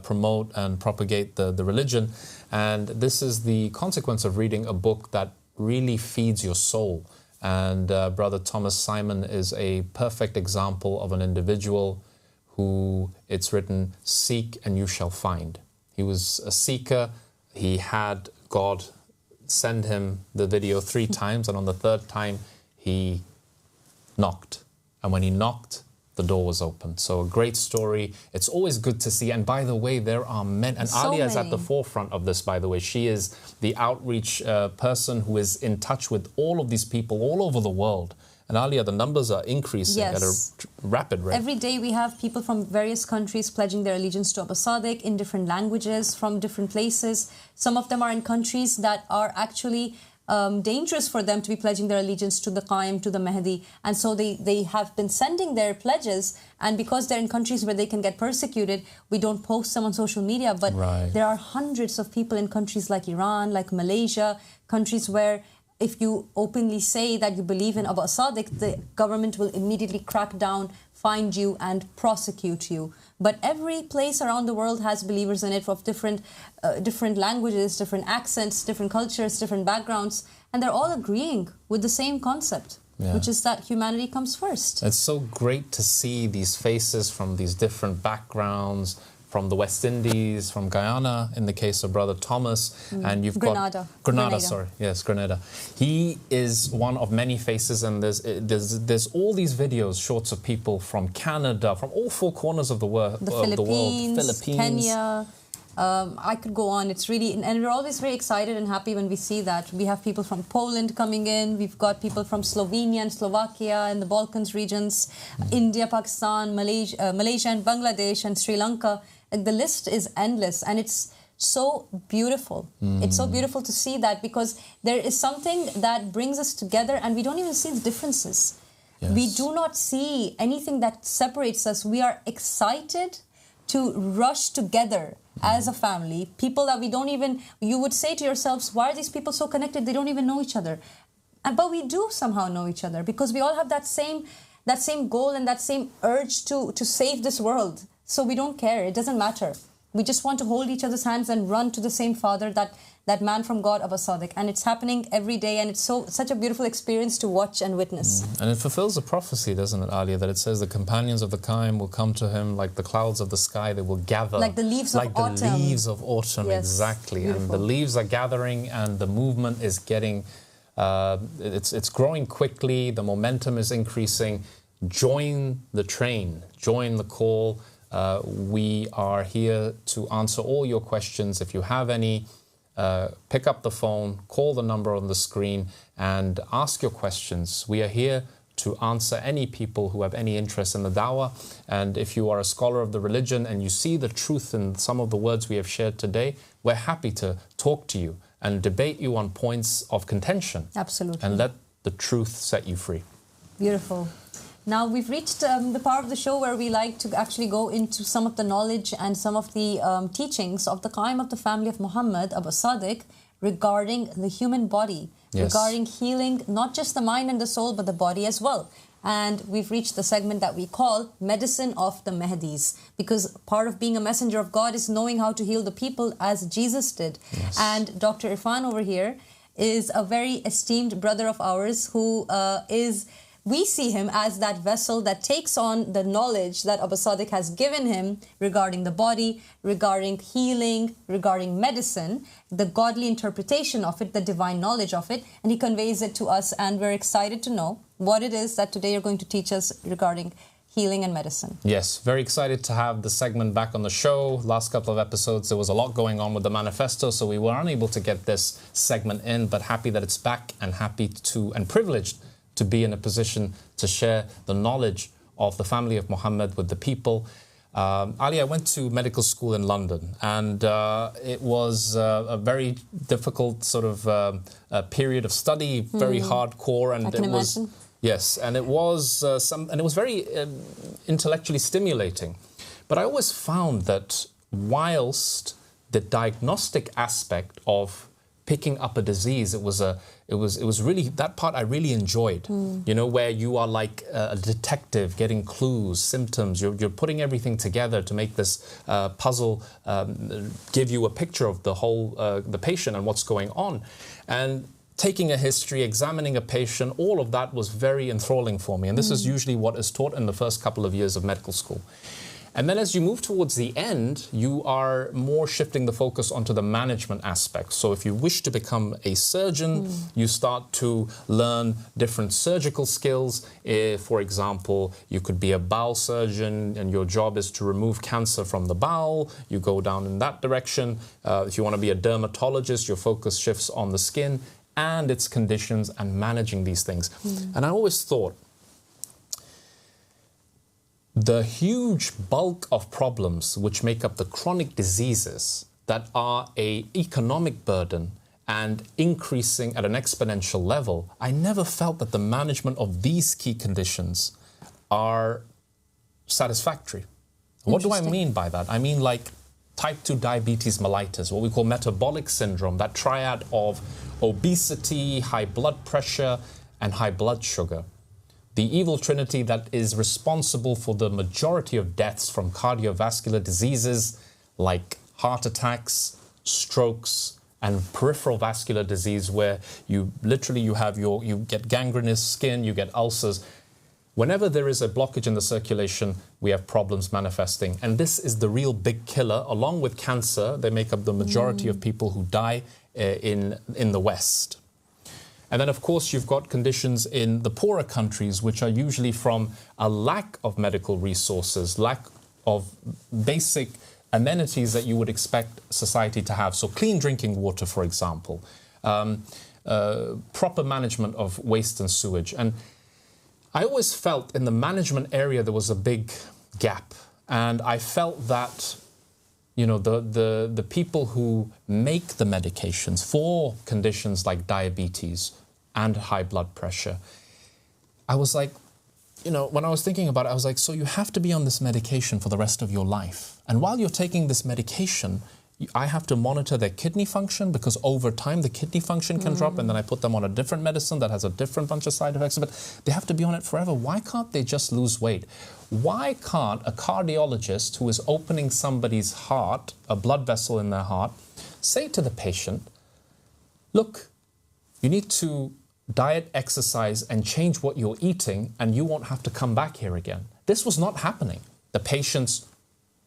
promote and propagate the religion. And this is the consequence of reading a book that really feeds your soul. And Brother Thomas Simon is a perfect example of an individual who, it's written, seek and you shall find. He was a seeker. He had God send him the video 3 times, and on the 3rd time he knocked. And when he knocked, the door was open. So a great story. It's always good to see. And by the way, there are men, and so Ailia is at the forefront of this, by the way. She is the outreach person who is in touch with all of these people all over the world. And Ailia, the numbers are increasing at a rapid rate. Every day we have people from various countries pledging their allegiance to Aba Sadiq in different languages, from different places. Some of them are in countries that are actually dangerous for them to be pledging their allegiance to the Qaim, to the Mahdi. And so they have been sending their pledges, and because they're in countries where they can get persecuted, we don't post them on social media. But there are hundreds of people in countries like Iran, like Malaysia, countries where if you openly say that you believe in Aba Al-Sadiq, the government will immediately crack down, find you and prosecute you. But every place around the world has believers in it of different languages, different accents, different cultures, different backgrounds, and they're all agreeing with the same concept, which is that humanity comes first. It's so great to see these faces from these different backgrounds, from the West Indies, from Guyana, in the case of Brother Thomas, and you've got Grenada. Sorry, yes, Grenada. He is one of many faces, and there's all these videos, shorts of people from Canada, from all four corners of the world, Philippines, Kenya. I could go on. It's really, and we're always very excited and happy when we see that. We have people from Poland coming in. We've got people from Slovenia and Slovakia and the Balkans regions, India, Pakistan, Malaysia and Bangladesh and Sri Lanka. The list is endless, and it's so beautiful. It's so beautiful to see that, because there is something that brings us together, and we don't even see the differences. Yes. We do not see anything that separates us. We are excited to rush together as a family, people that we don't even, you would say to yourselves, why are these people so connected? They don't even know each other. But we do somehow know each other, because we all have that same goal and that same urge to save this world. So we don't care. It doesn't matter. We just want to hold each other's hands and run to the same Father, that man from God, Aba Al-Sadiq. And it's happening every day, and it's such a beautiful experience to watch and witness. And it fulfills the prophecy, doesn't it, Ailia, that it says the companions of the Qaim will come to him like the clouds of the sky. They will gather. Like the leaves of autumn. Like the leaves of autumn, yes, exactly. Beautiful. And the leaves are gathering, and the movement is getting, it's growing quickly. The momentum is increasing. Join the train. Join the call. We are here to answer all your questions. If you have any, pick up the phone, call the number on the screen, and ask your questions. We are here to answer any people who have any interest in the dawah. And if you are a scholar of the religion and you see the truth in some of the words we have shared today, we're happy to talk to you and debate you on points of contention. Absolutely. And let the truth set you free. Beautiful. Now, we've reached the part of the show where we like to actually go into some of the knowledge and some of the teachings of the Qaim of the family of Muhammad, Aba Al-Sadiq, regarding the human body, regarding healing, not just the mind and the soul, but the body as well. And we've reached the segment that we call Medicine of the Mahdis, because part of being a messenger of God is knowing how to heal the people as Jesus did. Yes. And Dr. Irfan over here is a very esteemed brother of ours who we see him as that vessel that takes on the knowledge that Aba Al-Sadiq has given him regarding the body, regarding healing, regarding medicine, the godly interpretation of it, the divine knowledge of it, and he conveys it to us, and we're excited to know what it is that today you're going to teach us regarding healing and medicine. Yes, very excited to have the segment back on the show. Last couple of episodes, there was a lot going on with the Manifesto, so we were unable to get this segment in, but happy that it's back, and happy to, and privileged to be in a position to share the knowledge of the family of Muhammad with the people. Ali, I went to medical school in London, and it was a very difficult sort of period of study, very hardcore, and it was imagine. Yes, and it was and it was very intellectually stimulating. But I always found that whilst the diagnostic aspect of picking up a disease, it was really, that part I really enjoyed. You know, where you are like a detective getting clues, symptoms, you're putting everything together to make this puzzle give you a picture of the whole, the patient and what's going on. And taking a history, examining a patient, all of that was very enthralling for me. And this is usually what is taught in the first couple of years of medical school. And then as you move towards the end, you are more shifting the focus onto the management aspect. So if you wish to become a surgeon, you start to learn different surgical skills. For example, you could be a bowel surgeon and your job is to remove cancer from the bowel. You go down in that direction. If you want to be a dermatologist, your focus shifts on the skin and its conditions and managing these things. And I always thought, the huge bulk of problems which make up the chronic diseases that are an economic burden and increasing at an exponential level, I never felt that the management of these key conditions are satisfactory. What do I mean by that? I mean, like, type 2 diabetes mellitus, what we call metabolic syndrome, that triad of obesity, high blood pressure, and high blood sugar. The evil trinity that is responsible for the majority of deaths from cardiovascular diseases like heart attacks, strokes, and peripheral vascular disease, where you get gangrenous skin, you get ulcers. Whenever there is a blockage in the circulation, we have problems manifesting. And this is the real big killer. Along with cancer, they make up the majority of people who die in the West. And then, of course, you've got conditions in the poorer countries, which are usually from a lack of medical resources, lack of basic amenities that you would expect society to have. So clean drinking water, for example, proper management of waste and sewage. And I always felt in the management area there was a big gap. And I felt that, you know, the people who make the medications for conditions like diabetes and high blood pressure, I was like, you know, when I was thinking about it, I was like, so you have to be on this medication for the rest of your life. And while you're taking this medication, I have to monitor their kidney function, because over time the kidney function can drop, and then I put them on a different medicine that has a different bunch of side effects, but they have to be on it forever. Why can't they just lose weight? Why can't a cardiologist who is opening somebody's heart, a blood vessel in their heart, say to the patient, look, you need to diet, exercise, and change what you're eating, and you won't have to come back here again. This was not happening. The patients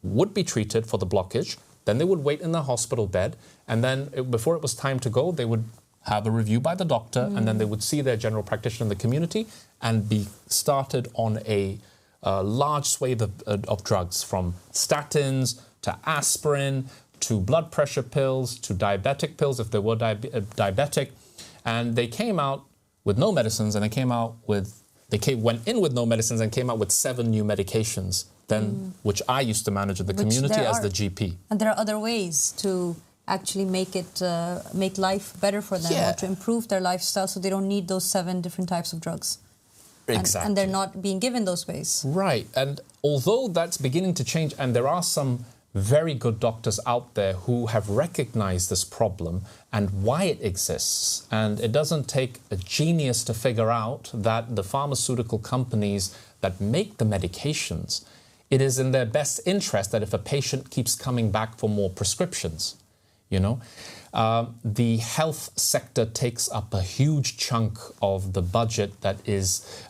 would be treated for the blockage, then they would wait in the hospital bed, and then before it was time to go, they would have a review by the doctor, and then they would see their general practitioner in the community and be started on a large swathe of drugs, from statins to aspirin to blood pressure pills to diabetic pills if they were diabetic. And they came out with no medicines, and went in with no medicines and came out with 7 new medications, which I used to manage in the community as the GP. And there are other ways to actually make life better for them, or to improve their lifestyle, so they don't need those 7 different types of drugs. Exactly. And they're not being given those ways. Right. And although that's beginning to change, and there are some very good doctors out there who have recognized this problem and why it exists. And it doesn't take a genius to figure out that the pharmaceutical companies that make the medications, it is in their best interest that if a patient keeps coming back for more prescriptions, you know, the health sector takes up a huge chunk of the budget that is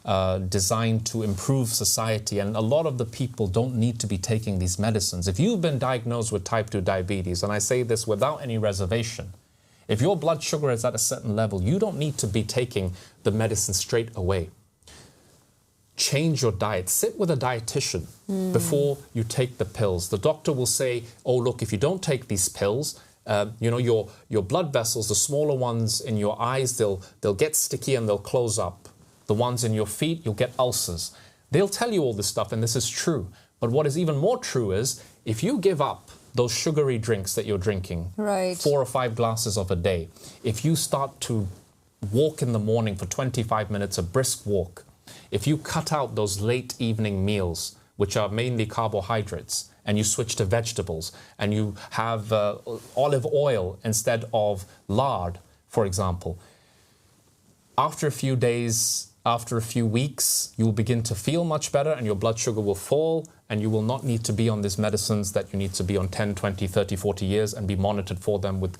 designed to improve society, and a lot of the people don't need to be taking these medicines. If you've been diagnosed with type 2 diabetes, and I say this without any reservation, if your blood sugar is at a certain level, you don't need to be taking the medicine straight away. Change your diet. Sit with a dietitian before you take the pills. The doctor will say, oh, look, if you don't take these pills, you know, your blood vessels, the smaller ones in your eyes, they'll get sticky and they'll close up. The ones in your feet, you'll get ulcers. They'll tell you all this stuff, and this is true. But what is even more true is, if you give up those sugary drinks that you're drinking, 4 or 5 glasses of a day, if you start to walk in the morning for 25 minutes, a brisk walk, if you cut out those late evening meals, which are mainly carbohydrates, and you switch to vegetables, and you have olive oil instead of lard, for example, after a few days, after a few weeks, you will begin to feel much better, and your blood sugar will fall, and you will not need to be on these medicines that you need to be on 10, 20, 30, 40 years and be monitored for them with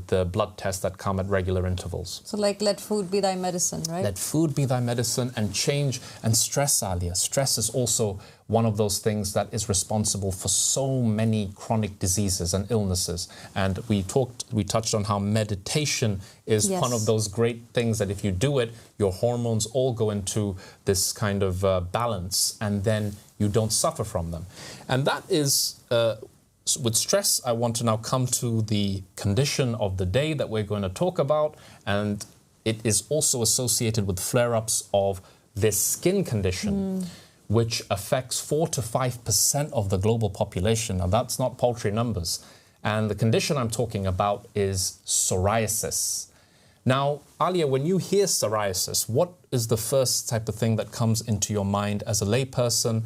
the blood tests that come at regular intervals. So like, let food be thy medicine, right? Let food be thy medicine, and change. And stress, Alia. Stress is also one of those things that is responsible for so many chronic diseases and illnesses. And we touched on how meditation is one of those great things that if you do it, your hormones all go into this kind of balance, and then you don't suffer from them. And that is, with stress, I want to now come to the condition of the day that we're going to talk about. And it is also associated with flare-ups of this skin condition, which affects 4 to 5% of the global population. Now, that's not paltry numbers. And the condition I'm talking about is psoriasis. Now, Alia, when you hear psoriasis, what is the first type of thing that comes into your mind as a layperson,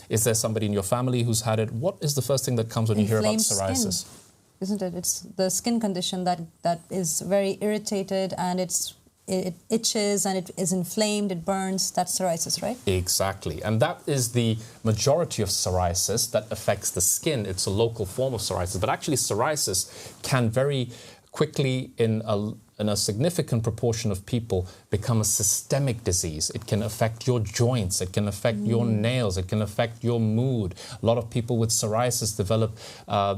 Is there somebody in your family who's had it? What is the first thing that comes when you hear about psoriasis? Skin, isn't it? It's the skin condition that is very irritated, and it itches and it is inflamed, it burns. That's psoriasis, right? Exactly. And that is the majority of psoriasis that affects the skin. It's a local form of psoriasis. But actually, psoriasis can very quickly, in a significant proportion of people, become a systemic disease. It can affect your joints, it can affect your nails, it can affect your mood. A lot of people with psoriasis develop,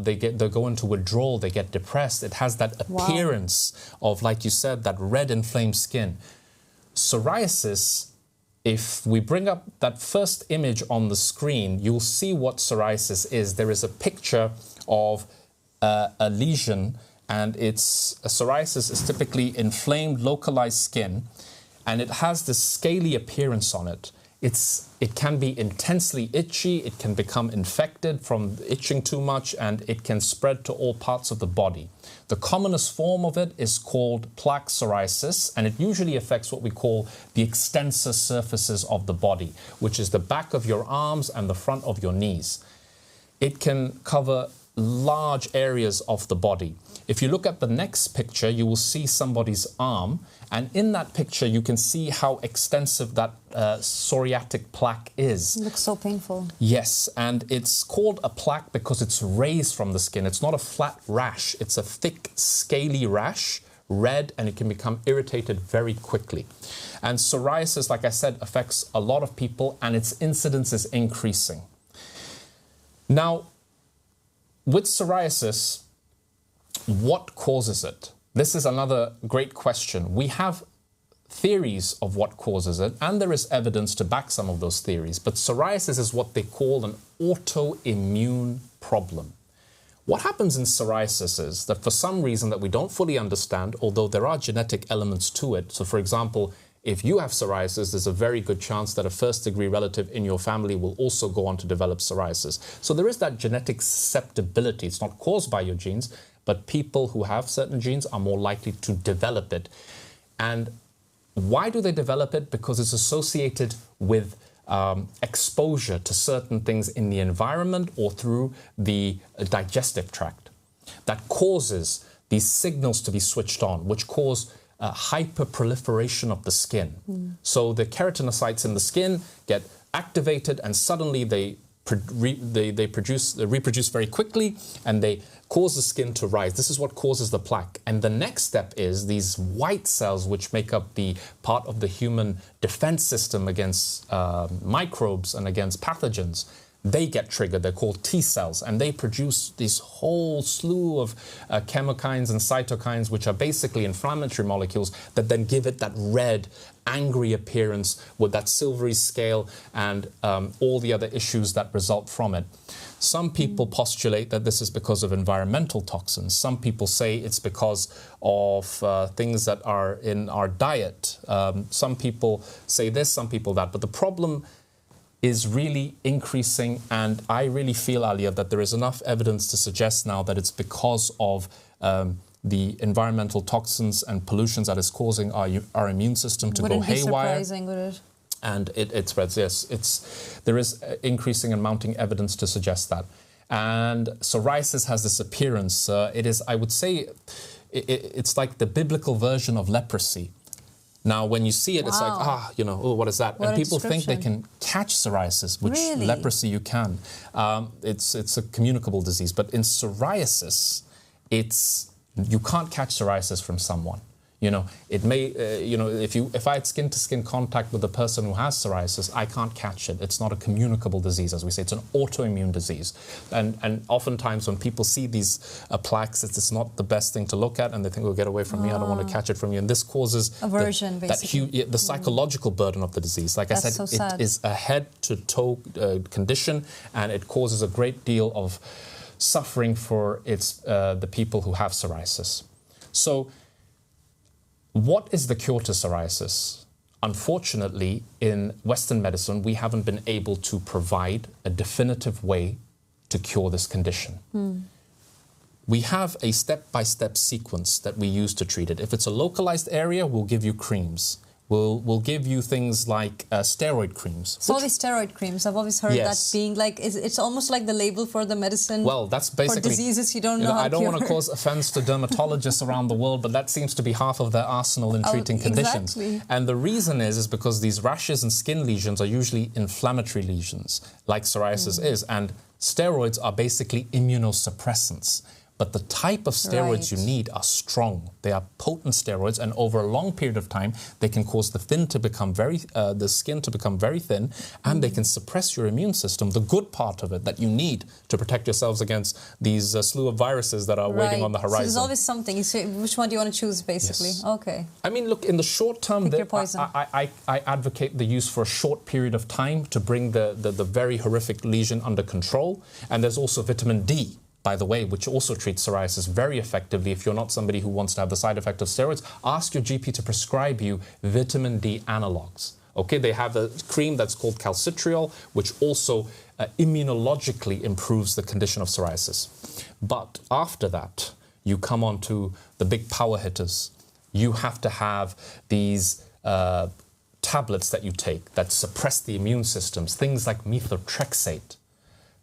they go into withdrawal, they get depressed. It has that appearance of, like you said, that red inflamed skin. Psoriasis, if we bring up that first image on the screen, you'll see what psoriasis is. There is a picture of a lesion, and psoriasis is typically inflamed, localized skin, and it has this scaly appearance on it. It can be intensely itchy, it can become infected from itching too much, and it can spread to all parts of the body. The commonest form of it is called plaque psoriasis, and it usually affects what we call the extensor surfaces of the body, which is the back of your arms and the front of your knees. It can cover large areas of the body. If you look at the next picture, you will see somebody's arm, and in that picture you can see how extensive that psoriatic plaque is. It looks so painful. Yes, and it's called a plaque because it's raised from the skin. It's not a flat rash, it's a thick, scaly rash, red, and it can become irritated very quickly. And psoriasis, like I said, affects a lot of people, and its incidence is increasing. Now, with psoriasis, what causes it? This is another great question. We have theories of what causes it, and there is evidence to back some of those theories. But psoriasis is what they call an autoimmune problem. What happens in psoriasis is that for some reason that we don't fully understand, although there are genetic elements to it. So, for example, if you have psoriasis, there's a very good chance that a first-degree relative in your family will also go on to develop psoriasis. So there is that genetic susceptibility. It's not caused by your genes, but people who have certain genes are more likely to develop it. And why do they develop it? Because it's associated with exposure to certain things in the environment or through the digestive tract that causes these signals to be switched on, which cause hyperproliferation of the skin. So the keratinocytes in the skin get activated, and suddenly they reproduce very quickly, and they cause the skin to rise. This is what causes the plaque. And the next step is these white cells, which make up the part of the human defense system against microbes and against pathogens. They get triggered. They're called T cells, and they produce this whole slew of chemokines and cytokines, which are basically inflammatory molecules that then give it that red, angry appearance with that silvery scale and all the other issues that result from it. Some people postulate that this is because of environmental toxins. Some people say it's because of things that are in our diet. Some people say this, some people that. But the problem is really increasing, and I really feel, Ailia, that there is enough evidence to suggest now that it's because of the environmental toxins and pollutions that is causing our immune system to go haywire. Wouldn't be surprising, would it? And it spreads, yes. There is increasing and mounting evidence to suggest that. And psoriasis has this appearance. It is, I would say, it's like the biblical version of leprosy. Now, when you see it, it's like, oh, what is that? What and people think they can catch psoriasis, which really? Leprosy you can. It's a communicable disease. But in psoriasis, you can't catch psoriasis from someone. It may, if I had skin-to-skin contact with a person who has psoriasis, I can't catch it. It's not a communicable disease, as we say. It's an autoimmune disease. And oftentimes when people see these plaques, it's not the best thing to look at, and they think, oh, get away from me, I don't want to catch it from you. And this causes aversion, basically. The psychological burden of the disease. Like That's I said, so sad. it is a head-to-toe condition, and it causes a great deal of suffering for the people who have psoriasis. So, what is the cure to psoriasis? Unfortunately, in Western medicine, we haven't been able to provide a definitive way to cure this condition. We have a step-by-step sequence that we use to treat it. If it's a localized area, we'll give you creams. will give you things like steroid creams. So all these steroid creams, I've always heard that being like, it's almost like the label for the medicine. Well, that's basically for diseases you don't know how to cure. I don't want to cause offense to dermatologists around the world, but that seems to be half of their arsenal in treating conditions. Exactly. And the reason is because these rashes and skin lesions are usually inflammatory lesions, like psoriasis is, and steroids are basically immunosuppressants. But the type of steroids you need are strong. They are potent steroids, and over a long period of time, they can cause the skin to become very thin, and they can suppress your immune system, the good part of it that you need to protect yourselves against these slew of viruses that are waiting on the horizon. So there's always something. You say, which one do you want to choose, basically? Yes. Okay. I mean, look, in the short term, Pick your poison. I advocate the use for a short period of time to bring the very horrific lesion under control. And there's also vitamin D, by the way, which also treats psoriasis very effectively. If you're not somebody who wants to have the side effect of steroids, ask your GP to prescribe you vitamin D analogs. Okay, they have a cream that's called calcitriol, which also immunologically improves the condition of psoriasis. But after that, you come on to the big power hitters. You have to have these tablets that you take that suppress the immune systems, things like methotrexate,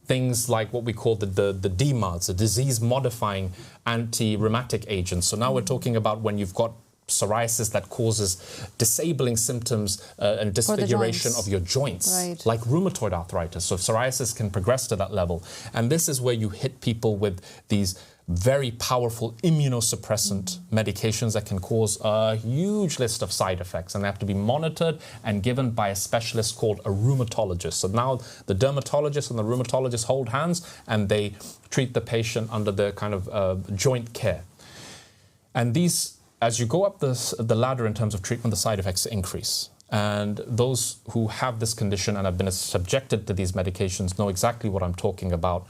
things like what we call the DMARDs, the disease-modifying anti-rheumatic agents. So now we're talking about when you've got psoriasis that causes disabling symptoms and disfiguration of your joints, like rheumatoid arthritis. So psoriasis can progress to that level. And this is where you hit people with these very powerful immunosuppressant medications that can cause a huge list of side effects, and they have to be monitored and given by a specialist called a rheumatologist. So now the dermatologist and the rheumatologist hold hands and they treat the patient under the kind of joint care. And these, as you go up the ladder in terms of treatment, the side effects increase. And those who have this condition and have been subjected to these medications know exactly what I'm talking about.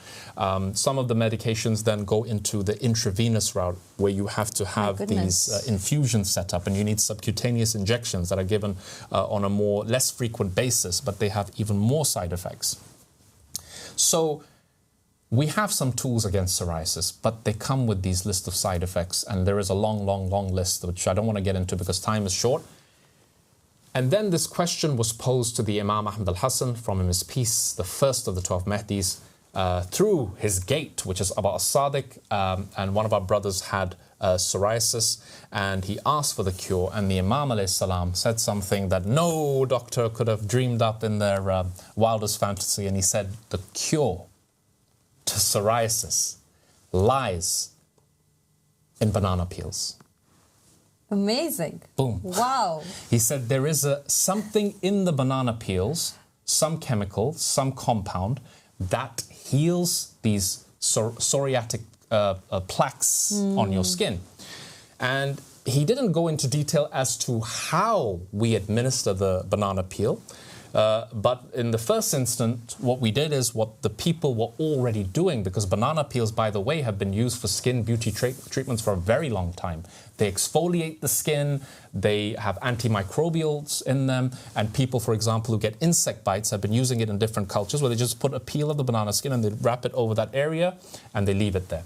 Some of the medications then go into the intravenous route, where you have to have these infusions set up, and you need subcutaneous injections that are given on a less frequent basis, but they have even more side effects. So we have some tools against psoriasis, but they come with these lists of side effects, and there is a long, long, long list, which I don't want to get into because time is short. And then this question was posed to the Imam Ahmad al-Hassan, from his peace, the first of the 12 Mahdis, through his gate, which is Aba Al-Sadiq, and one of our brothers had psoriasis, and he asked for the cure, and the Imam alayhi salam said something that no doctor could have dreamed up in their wildest fantasy, and he said, the cure to psoriasis lies in banana peels. Amazing. Boom. Wow. He said there is something in the banana peels, some chemical, some compound, that heals these psoriatic plaques on your skin. And he didn't go into detail as to how we administer the banana peel. But in the first instance, what we did is what the people were already doing, because banana peels, by the way, have been used for skin beauty treatments for a very long time. They exfoliate the skin, they have antimicrobials in them, and people, for example, who get insect bites have been using it in different cultures, where they just put a peel of the banana skin and they wrap it over that area and they leave it there.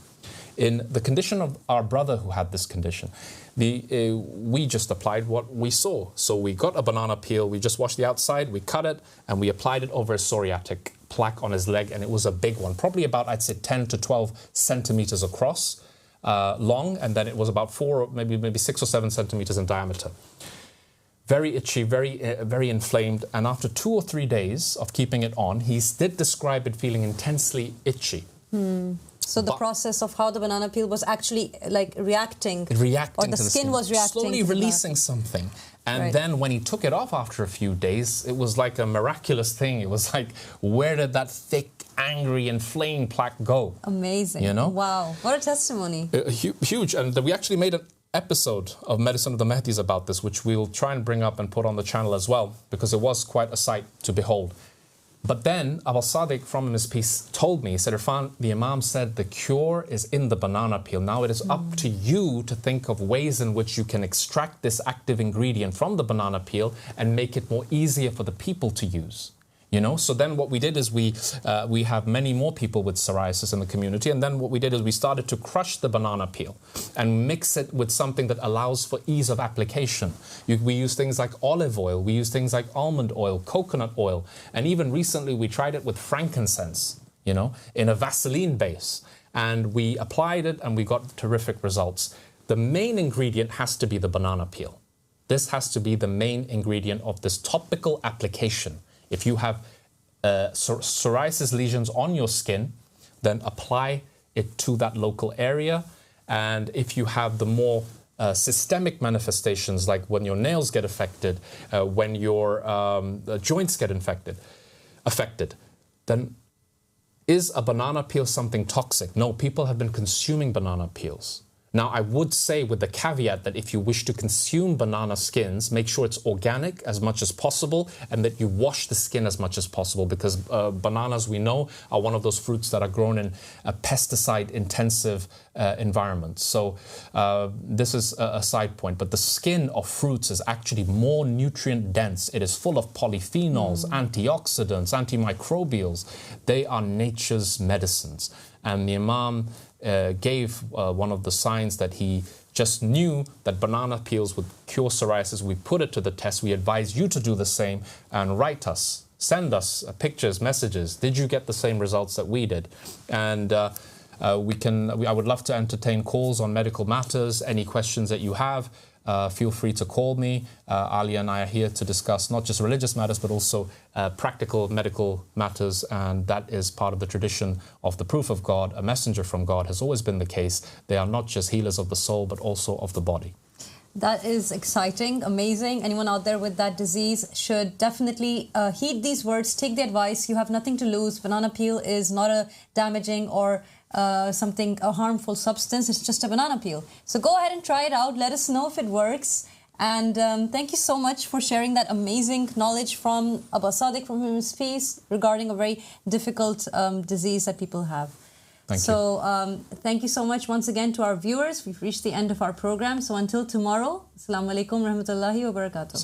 In the condition of our brother who had this condition, we just applied what we saw. So we got a banana peel, we just washed the outside, we cut it, and we applied it over a psoriatic plaque on his leg, and it was a big one, probably about, I'd say, 10 to 12 centimeters across, long, and then it was about 4, maybe 6 or 7 centimeters in diameter. Very itchy, very inflamed, and after 2 or 3 days of keeping it on, he did describe it feeling intensely itchy. So the process of how the banana peel was actually like reacting, or the skin was reacting, slowly releasing something. And then when he took it off after a few days, it was like a miraculous thing. It was like, where did that thick, angry, inflamed plaque go? Amazing. You know? Wow. What a testimony. Huge. And we actually made an episode of Medicine of the Mahdis about this, which we'll try and bring up and put on the channel as well, because it was quite a sight to behold. But then Aba Al-Sadiq, from his piece, told me, he said, Irfan, the Imam said the cure is in the banana peel. Now it is up to you to think of ways in which you can extract this active ingredient from the banana peel and make it more easier for the people to use. You know, so then what we did is we have many more people with psoriasis in the community, and then what we did is we started to crush the banana peel and mix it with something that allows for ease of application. We use things like olive oil, we use things like almond oil, coconut oil, and even recently we tried it with frankincense, you know, in a Vaseline base, and we applied it and we got terrific results. The main ingredient has to be the banana peel. This has to be the main ingredient of this topical application. If you have psoriasis lesions on your skin, then apply it to that local area. And if you have the more systemic manifestations, like when your nails get affected, when your joints get affected, then is a banana peel something toxic? No, people have been consuming banana peels. Now, I would say with the caveat that if you wish to consume banana skins, make sure it's organic as much as possible and that you wash the skin as much as possible, because bananas, we know, are one of those fruits that are grown in a pesticide-intensive environment. So this is a side point. But the skin of fruits is actually more nutrient-dense. It is full of polyphenols, antioxidants, antimicrobials. They are nature's medicines. And the Imam gave one of the signs that he just knew that banana peels would cure psoriasis. We put it to the test. We advise you to do the same and write us, send us pictures, messages. Did you get the same results that we did? And I would love to entertain calls on medical matters. Any questions that you have, feel free to call me. Ailia and I are here to discuss not just religious matters, but also practical medical matters, and that is part of the tradition of the proof of God. A messenger from God has always been the case. They are not just healers of the soul, but also of the body. That is exciting, amazing. Anyone out there with that disease should definitely heed these words, take the advice. You have nothing to lose. Banana peel is not a damaging or a harmful substance. It's just a banana peel. So go ahead and try it out. Let us know if it works. And thank you so much for sharing that amazing knowledge from Aba Al-Sadiq, from his face, regarding a very difficult disease that people have. Thank you. Thank you so much once again to our viewers. We've reached the end of our program. So until tomorrow, Assalamu alaikum rahmatullahi wa barakatuh.